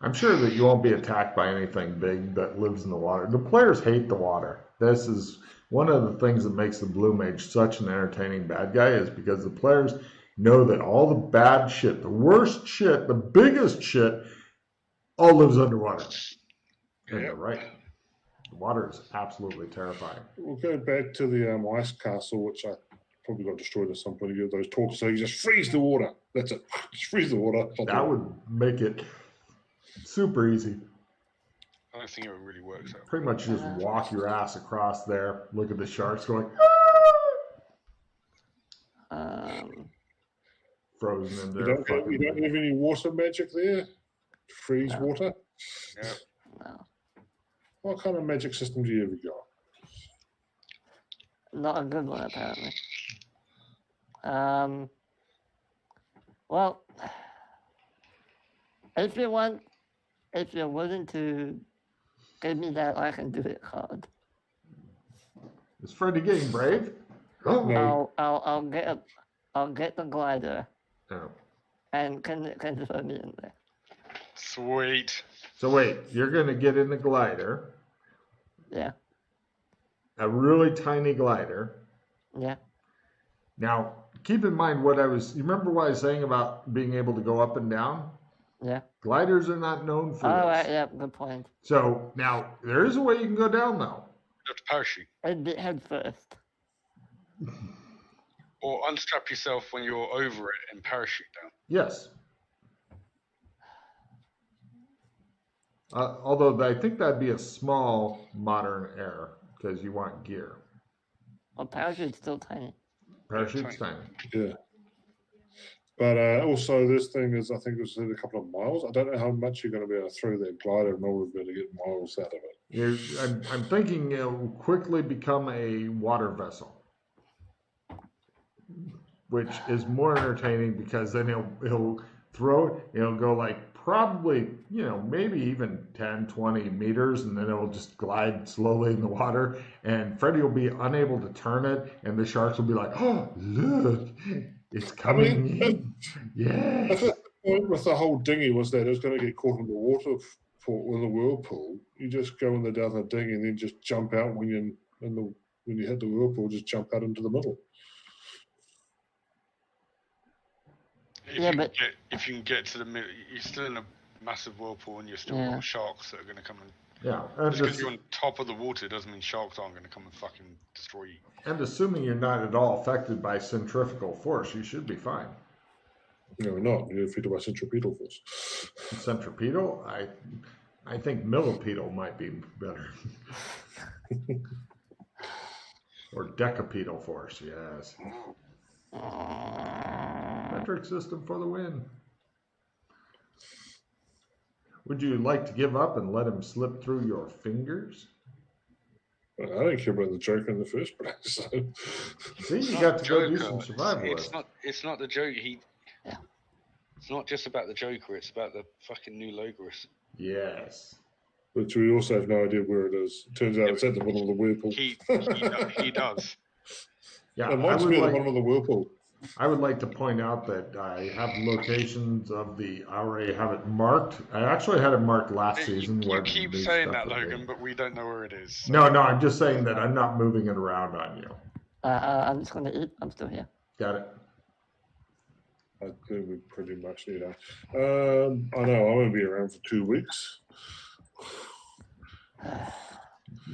I'm sure that you won't be attacked by anything big that lives in the water. The players hate the water. This is one of the things that makes the Blue Mage such an entertaining bad guy, is because the players know that all the bad shit, the worst shit, the biggest shit, all lives underwater. And you're right. The water is absolutely terrifying. We'll go back to the ice castle, which I probably got destroyed at some point. You get those talks, so you just freeze the water. That's it. Just freeze the water. That would make it super easy. I don't think it would really work. So. Pretty much just walk your ass across there, look at the sharks going, frozen in there. You don't have any water magic there? Freeze water? Yeah. No. What kind of magic system do you ever got? Not a good one, apparently. Well, if you're willing to give me that I can do it card. Is Freddy getting brave? No. I'll get the glider Oh. and can throw me in there. Sweet. So wait, you're going to get in the glider, Yeah. a really tiny glider. Yeah. Now, keep in mind what you remember what I was saying about being able to go up and down? Yeah. Gliders are not known for All this. right. Yeah. Good point. So now there is a way you can go down though. You have to parachute. I'd be head first. Or unstrap yourself when you're over it and parachute down. Yes. Although I think that'd be a small modern error because you want gear. Well, parachute's still tiny. Parachute's tiny. Yeah. But also, this thing is, I think it was a couple of miles. I don't know how much you're going to be able to throw that glider in order to be able to get miles out of it. I'm thinking it'll quickly become a water vessel, which is more entertaining because then he'll throw it. It'll go like probably, maybe even 10, 20 meters, and then it will just glide slowly in the water. And Freddy will be unable to turn it, and the sharks will be like, "Oh, look, it's coming in." Yes. I think the point with the whole dinghy was that it was going to get caught in the water in the whirlpool. You just go in down the dinghy and then just jump out when you hit the whirlpool. Just jump out into the middle. If you can get to the middle, you're still in a massive whirlpool and you're still got sharks that are going to come and. Yeah. Just because you're on top of the water doesn't mean sharks aren't going to come and fucking destroy you. And assuming you're not at all affected by centrifugal force, you should be fine. No, we're not. You're affected by centripetal force. Centripetal? I think millipedal might be better. Or decapedal force, yes. Metric system for the win. Would you like to give up and let him slip through your fingers? I don't care about the Joker in the first place. So. See, you got to go do some survival. It's not the Joker. It's not just about the Joker. It's about the fucking new Logos. Yes. But we also have no idea where it is. It turns out it's at the bottom of the whirlpool. He does. Yeah, it might be at the bottom of the whirlpool. I would like to point out that I have locations of I already have it marked. I actually had it marked last season. You keep saying that, Logan, but we don't know where it is. So. No, I'm just saying that I'm not moving it around on you. I'm just going to eat. I'm still here. Got it. I think we pretty much need that. I know I won't be around for 2 weeks.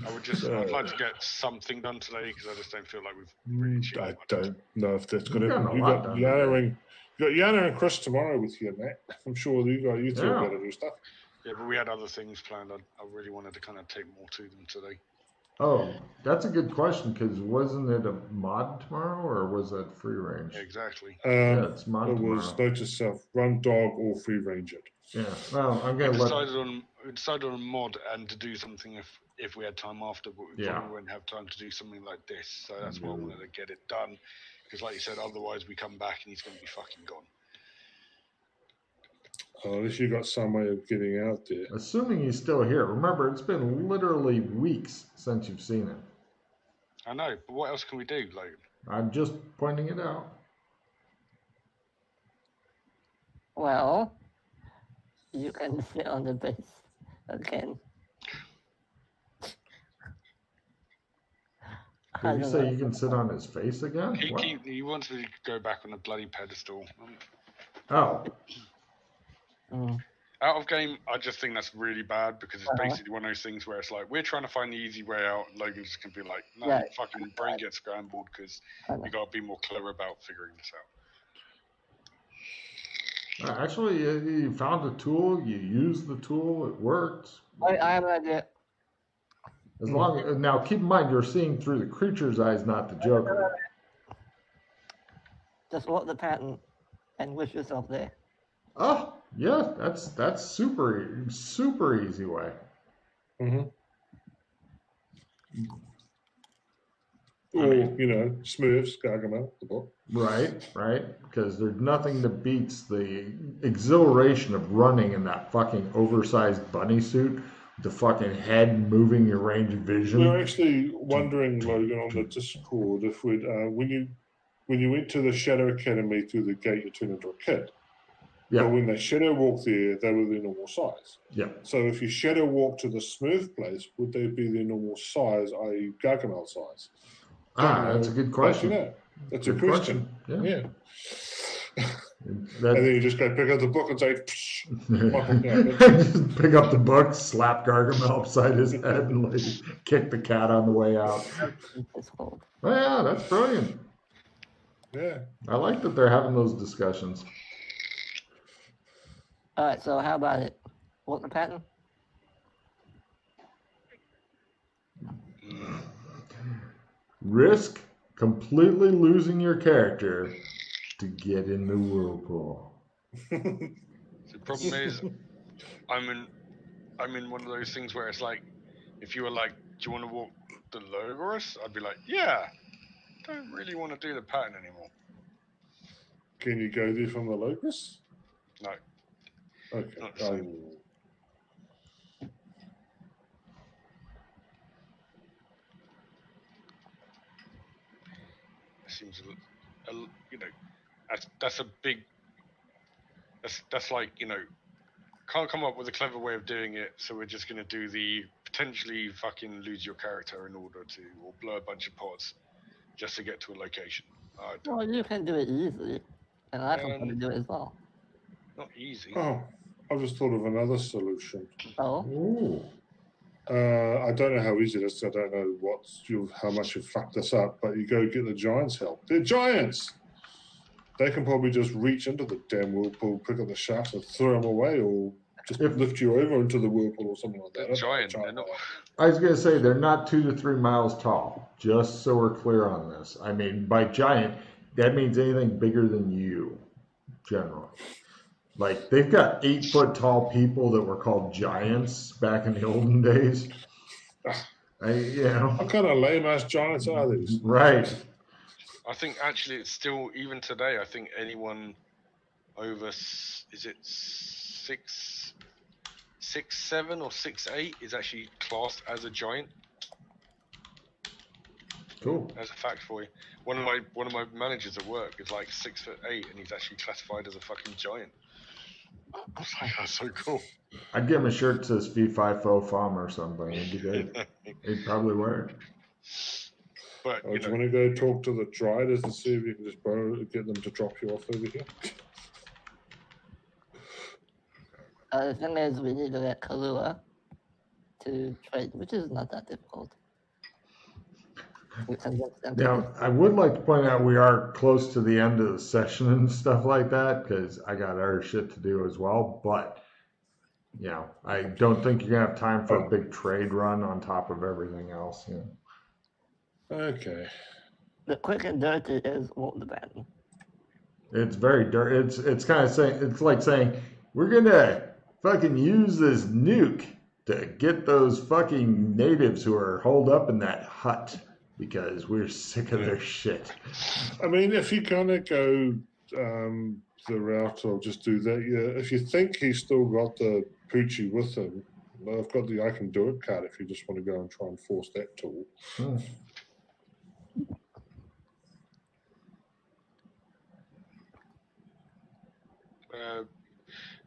I'd like to get something done today because I just don't feel like we've really. I don't know if that's going to happen. You got Yana and Chris tomorrow with you, Matt. I'm sure you two are better to do stuff. Yeah, but we had other things planned. I really wanted to kind of take more to them today. Oh, that's a good question because wasn't it a mod tomorrow or was it free range? Yeah, exactly. It's mod it tomorrow. Was note to self: run dog or free range it. Yeah. Well, I'm going to we decided on a mod and to do something if we had time after, but we probably wouldn't have time to do something like this. So that's why I wanted to get it done. Because like you said, otherwise we come back and he's going to be fucking gone. At least you got some way of getting out there. Assuming he's still here. Remember, it's been literally weeks since you've seen him. I know, but what else can we do? Like, I'm just pointing it out. Well, you can sit on the base again. Did you say you can sit on his face again? He wants me to go back on a bloody pedestal. Oh. Out of game, I just think that's really bad because it's basically one of those things where it's like, we're trying to find the easy way out, and Logan just can be like, no, fucking brain gets scrambled because you got to be more clever about figuring this out. Actually, you found a tool, you used the tool, it worked. I have an idea. Now, keep in mind, you're seeing through the creature's eyes, not the Joker. Just look at the pattern and wish yourself there. Oh, yeah, that's super easy way. Mm-hmm. Or, Smurfs, Gargamel, the book. Right. Because there's nothing that beats the exhilaration of running in that fucking oversized bunny suit the fucking head moving your range of vision. We're actually wondering, Logan, on the Discord, if we'd when you went to the Shadow Academy through the gate, you turned into a kid. Yeah. But when they shadow walk there, they were their normal size. Yeah. So if you shadow walk to the Smurf place, would they be their normal size, i.e. Gargamel size? That's a good question. That's a question. Yeah. And then you just go pick up the book and say, just pick up the book, slap Gargamel upside his head, and like kick the cat on the way out. Oh, yeah, that's brilliant. Yeah. I like that they're having those discussions. All right, so how about it? Want the pattern? Risk completely losing your character to get in the whirlpool. The problem is, I'm in one of those things where it's like, if you were like, do you want to walk the Logos? I'd be like, yeah. Don't really want to do the pattern anymore. Can you go there from the Locust? No. Okay. Not the same. It seems that's a big. That's like, can't come up with a clever way of doing it, so we're just going to do the potentially fucking lose your character in order to, or blow a bunch of pods just to get to a location. Well, you can do it easily, and I can probably do it as well. Not easy. Oh, I just thought of another solution. Oh? Ooh. I don't know how easy it is. I don't know how much you fucked this up, but you go get the giants' help. They're giants! They can probably just reach into the damn whirlpool, pick up the shaft and throw them away, or just lift you over into the whirlpool or something like that. They're not. I was going to say, they're not 2 to 3 miles tall, just so we're clear on this. I mean, by giant, that means anything bigger than you, generally. Like, they've got 8-foot tall people that were called giants back in the olden days. What kind of lame-ass giants are these? Right. I think actually it's still, even today, I think anyone over, is it 6'7" or 6'8" is actually classed as a giant. Cool. As a fact for you. One of my managers at work is like 6'8" and he's actually classified as a fucking giant. I was like, that's so cool. I'd give him a shirt that says Fee Fi Fo Fum or something. He'd probably wear it. But, do you want to go talk to the Driders and see if you can just get them to drop you off over here? The thing is, we need to get Kahlua to trade, which is not that difficult. Now, I would like to point out we are close to the end of the session and stuff like that, because I got other shit to do as well. But, I don't think you're going to have time for a big trade run on top of everything else. Okay. The quick and dirty is what the bad. It's very dirty. It's kind of saying, it's like saying, we're going to fucking use this nuke to get those fucking natives who are holed up in that hut, because we're sick of their shit. I mean, if you're going to go the route or just do that, if you think he's still got the Poochie with him, I've got the I Can Do It card if you just want to go and try and force that tool.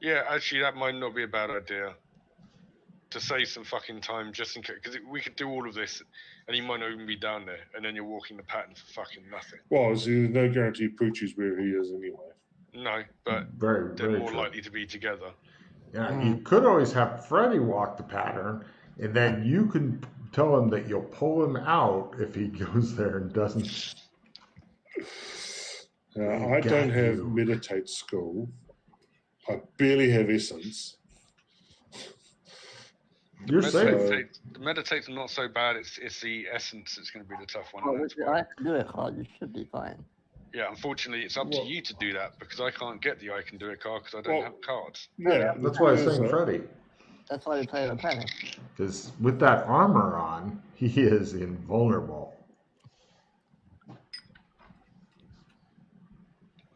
Yeah, actually, that might not be a bad idea. To save some fucking time, just in case, because we could do all of this, and he might not even be down there, and then you're walking the pattern for fucking nothing. Well, there's no guarantee Poochie's where he is anyway. No, but they're more likely to be together. Yeah, you could always have Freddy walk the pattern, and then you can tell him that you'll pull him out if he goes there and doesn't. I don't have meditate school. I barely have essence. You're safe. The meditate's not so bad. It's the essence that's going to be the tough one. I can do it hard. You should be fine. Yeah, unfortunately, it's up to you to do that, because I can't get the I Can Do It card because I don't have cards. Yeah, that's why I was saying Freddy. That's why we play the pattern. Because with that armor on, he is invulnerable.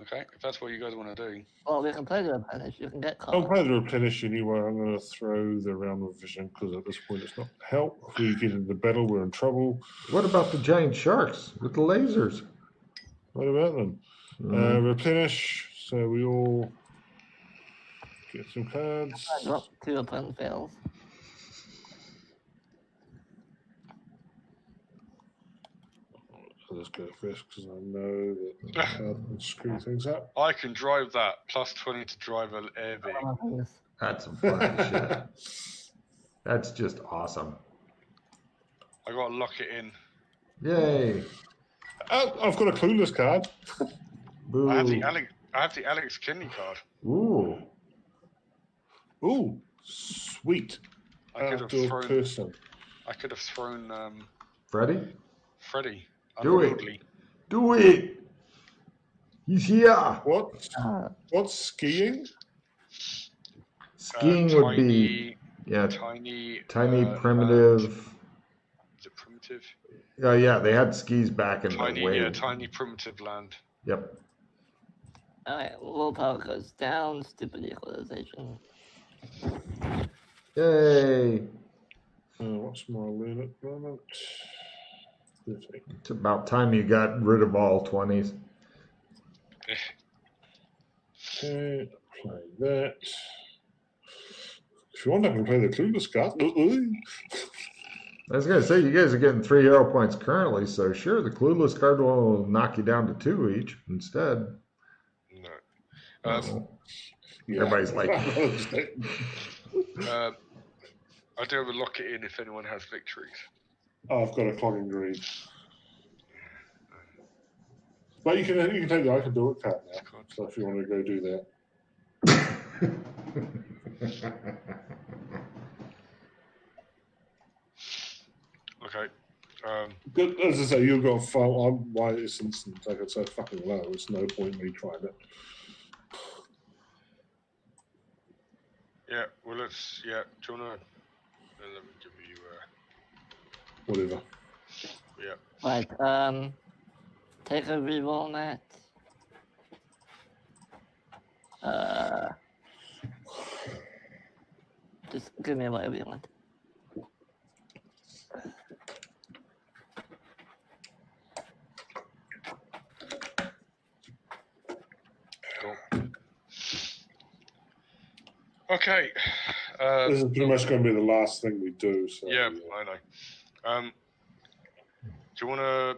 Okay, Okay, if that's what you guys want to do. Well, we can play the replenish. You can get I'll cards. play the replenish anyway. I'm going to throw the realm of vision because at this point it's not help. If we get into battle, we're in trouble. What about the giant sharks with the lasers? What about them? Replenish. So we all get some cards. Drop 2 opponent fails. I'll just go first because I know that the card can screw things up. I can drive that. Plus 20 to drive an air Oh vehicle. my goodness. That's some fun shit. That's just awesome. I got to lock it in. Yay. Oh, I've got a clueless card. Boo. I have the Alex Kinney card. Ooh. Ooh, sweet. I could have Outdoor thrown. person. I could have thrown Freddy? Freddy. Do it. Unworldly. Do it. He's here. What? Ah, What's skiing? Skiing would be tiny primitive. Is it primitive? Yeah, they had skis back in Tiny, the way. yeah, tiny primitive land. Yep. Alright, willpower goes down. Stupid equalization. Yay. What's my lean at the moment? 30. It's about time you got rid of all 20s. Okay, play that. If you want, I can play the clueless card. I was going to say, you guys are getting 3 hero points currently, so sure, the clueless card will knock you down to 2 each instead. No. Oh. Yeah. Everybody's like, I do have a lock it in if anyone has victories. I've got a clogging greed. But you can take the I can do it card now. So if you want to go do that. Okay. Good, as I say, you've got why this instance like it's so fucking low. There's no point in me trying it. Yeah. Well, let's. Yeah. Do you wanna? Let me give you. Whatever. Yeah. Right, take a reroll on that. Just give me whatever you want. Cool. Okay. This is pretty much going to be the last thing we do. So, Yeah, I know. Do you want to?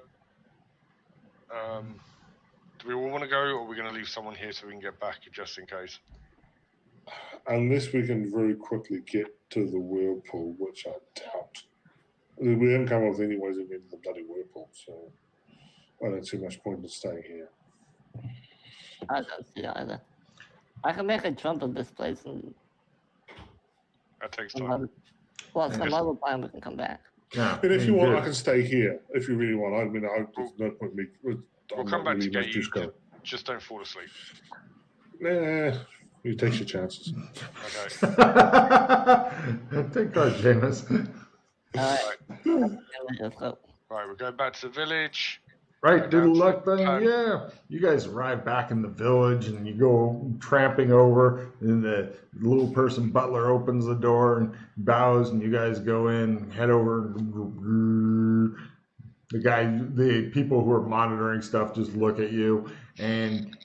Do we all want to go, or are we going to leave someone here so we can get back just in case? Unless we can very quickly get to the whirlpool, which I doubt. We haven't come up with any ways of getting the bloody whirlpool, so I don't see much point in staying here. I don't see either. I can make a jump of this place and That takes some time. other, well, some other time we can come back. yeah. And if you want, good. I can stay here if you really want. I mean, there's no point in me. We'll come back to get you. Just don't fall asleep. Nah, you take your chances. Okay. Take guard, Jameis. Alright, let's go. Right, we're going back to the village. Right, do the Down to luck the thing, town. yeah. You guys arrive back in the village and you go tramping over, and the little person butler opens the door and bows, and you guys go in, head over. The people who are monitoring stuff just look at you, and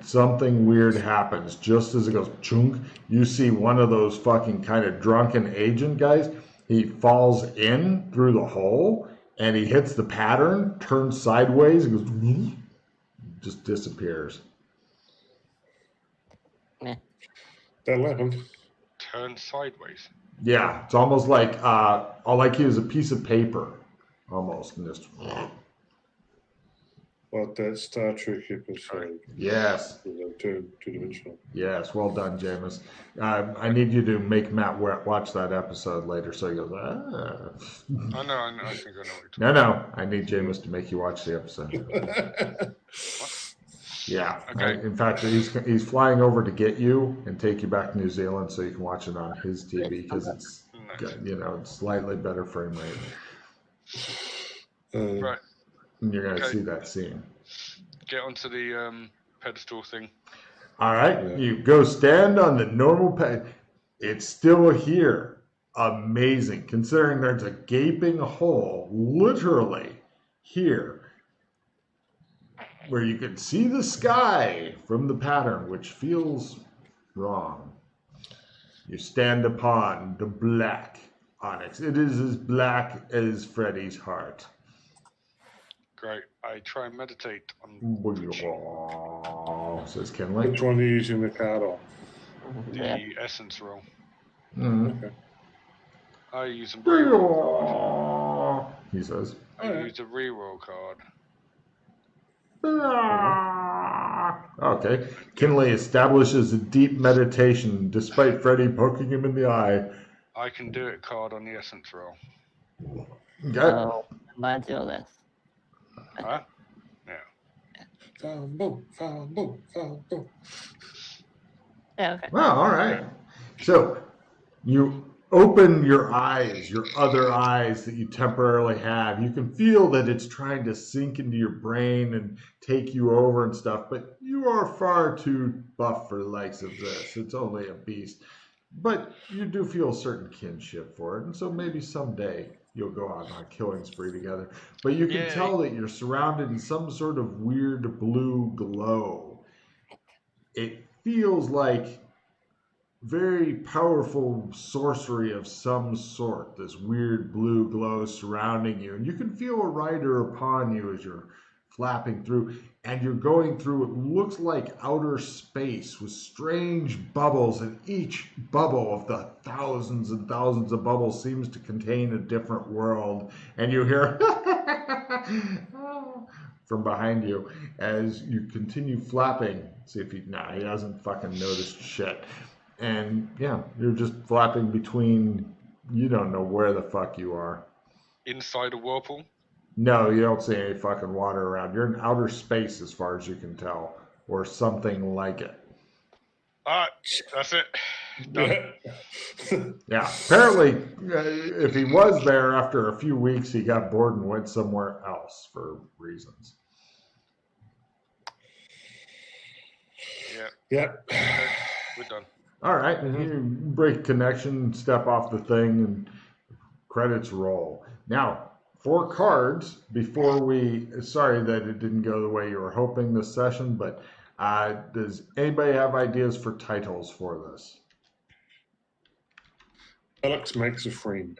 something weird happens. Just as it goes chunk, you see one of those fucking kind of drunken agent guys. He falls in through the hole, and he hits the pattern, turns sideways, and goes, just disappears. Meh. That'll happen. Turn sideways. Yeah, it's almost like all like he was a piece of paper, almost. And just, But that Star Trek episode yes, was two-dimensional. yes, well done, Jameis. I need you to make Matt watch that episode later, so he goes, ah. I know. I think I know what No, I need Jameis to make you watch the episode. Yeah. Okay. In fact, he's flying over to get you and take you back to New Zealand so you can watch it on his TV because it's it's slightly better frame rate. Right. And you're gonna see that scene. get onto the pedestal thing. All right, you go stand on the normal pad. It's still here. Amazing, considering there's a gaping hole, literally here, where you can see the sky from the pattern, which feels wrong. You stand upon the black onyx. It is as black as Freddy's heart. Great. I try and meditate on Says Kenley. Which one are you using the card on? the essence roll. Okay. I use a reroll card. He says. I use a reroll card. Okay. Kinley establishes a deep meditation despite Freddy poking him in the eye. I can do it card on the essence roll. Okay. Oh, mind you this. Huh? Yeah. Found. Yeah, okay. Well, all right. So you open your eyes, your other eyes that you temporarily have. You can feel that it's trying to sink into your brain and take you over and stuff, but you are far too buff for the likes of this. It's only a beast. But you do feel a certain kinship for it, and so maybe someday you'll go on a killing spree together. But you can tell that you're surrounded in some sort of weird blue glow. It feels like very powerful sorcery of some sort, this weird blue glow surrounding you. And you can feel a rider upon you as you're flapping through, and you're going through what looks like outer space with strange bubbles, and each bubble of the thousands and thousands of bubbles seems to contain a different world. And you hear from behind you as you continue flapping. See if he hasn't fucking noticed shit. And yeah, you're just flapping between, you don't know where the fuck you are. Inside a whirlpool? No, you don't see any fucking water around. You're in outer space as far as you can tell, or something like it. That's it. Done. Yeah, apparently, if he was there after a few weeks, he got bored and went somewhere else for reasons. Yeah. We're done. All right, you break connection, step off the thing, and credits roll. Now, 4 cards before we. Sorry that it didn't go the way you were hoping this session, but does anybody have ideas for titles for this? Alex makes a friend.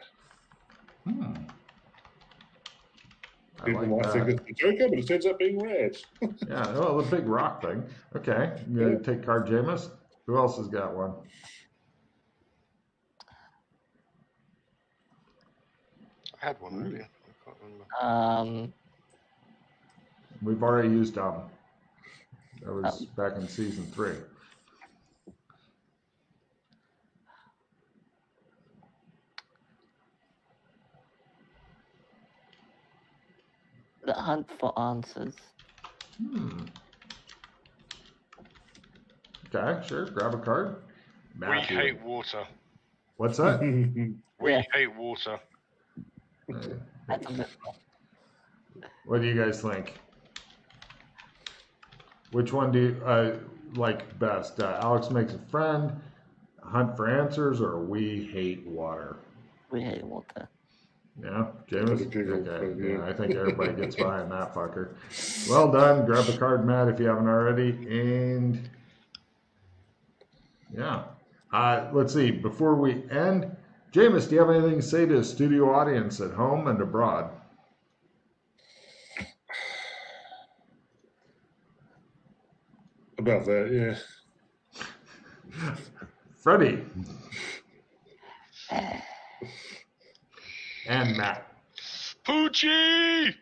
People might think it's a Joker, but it ends up being red. Yeah, well, the big rock thing. Okay, you gonna take card Jameis? Who else has got one? I had one earlier. I can't remember. We've already used that was back in season 3. The hunt for answers. Okay, sure. Grab a card. Matthew. We hate water. What's that? We hate water. That's a good one. What do you guys think? Which one do you like best? Alex makes a friend, hunt for answers, or we hate water? We hate water. Yeah, James? Giggle, Okay, yeah. I think everybody gets behind that fucker. Well done. Grab a card, Matt, if you haven't already. And yeah. Let's see. Before we end, Jameis, do you have anything to say to a studio audience at home and abroad? About that, yeah. Freddie. And Matt. Poochie!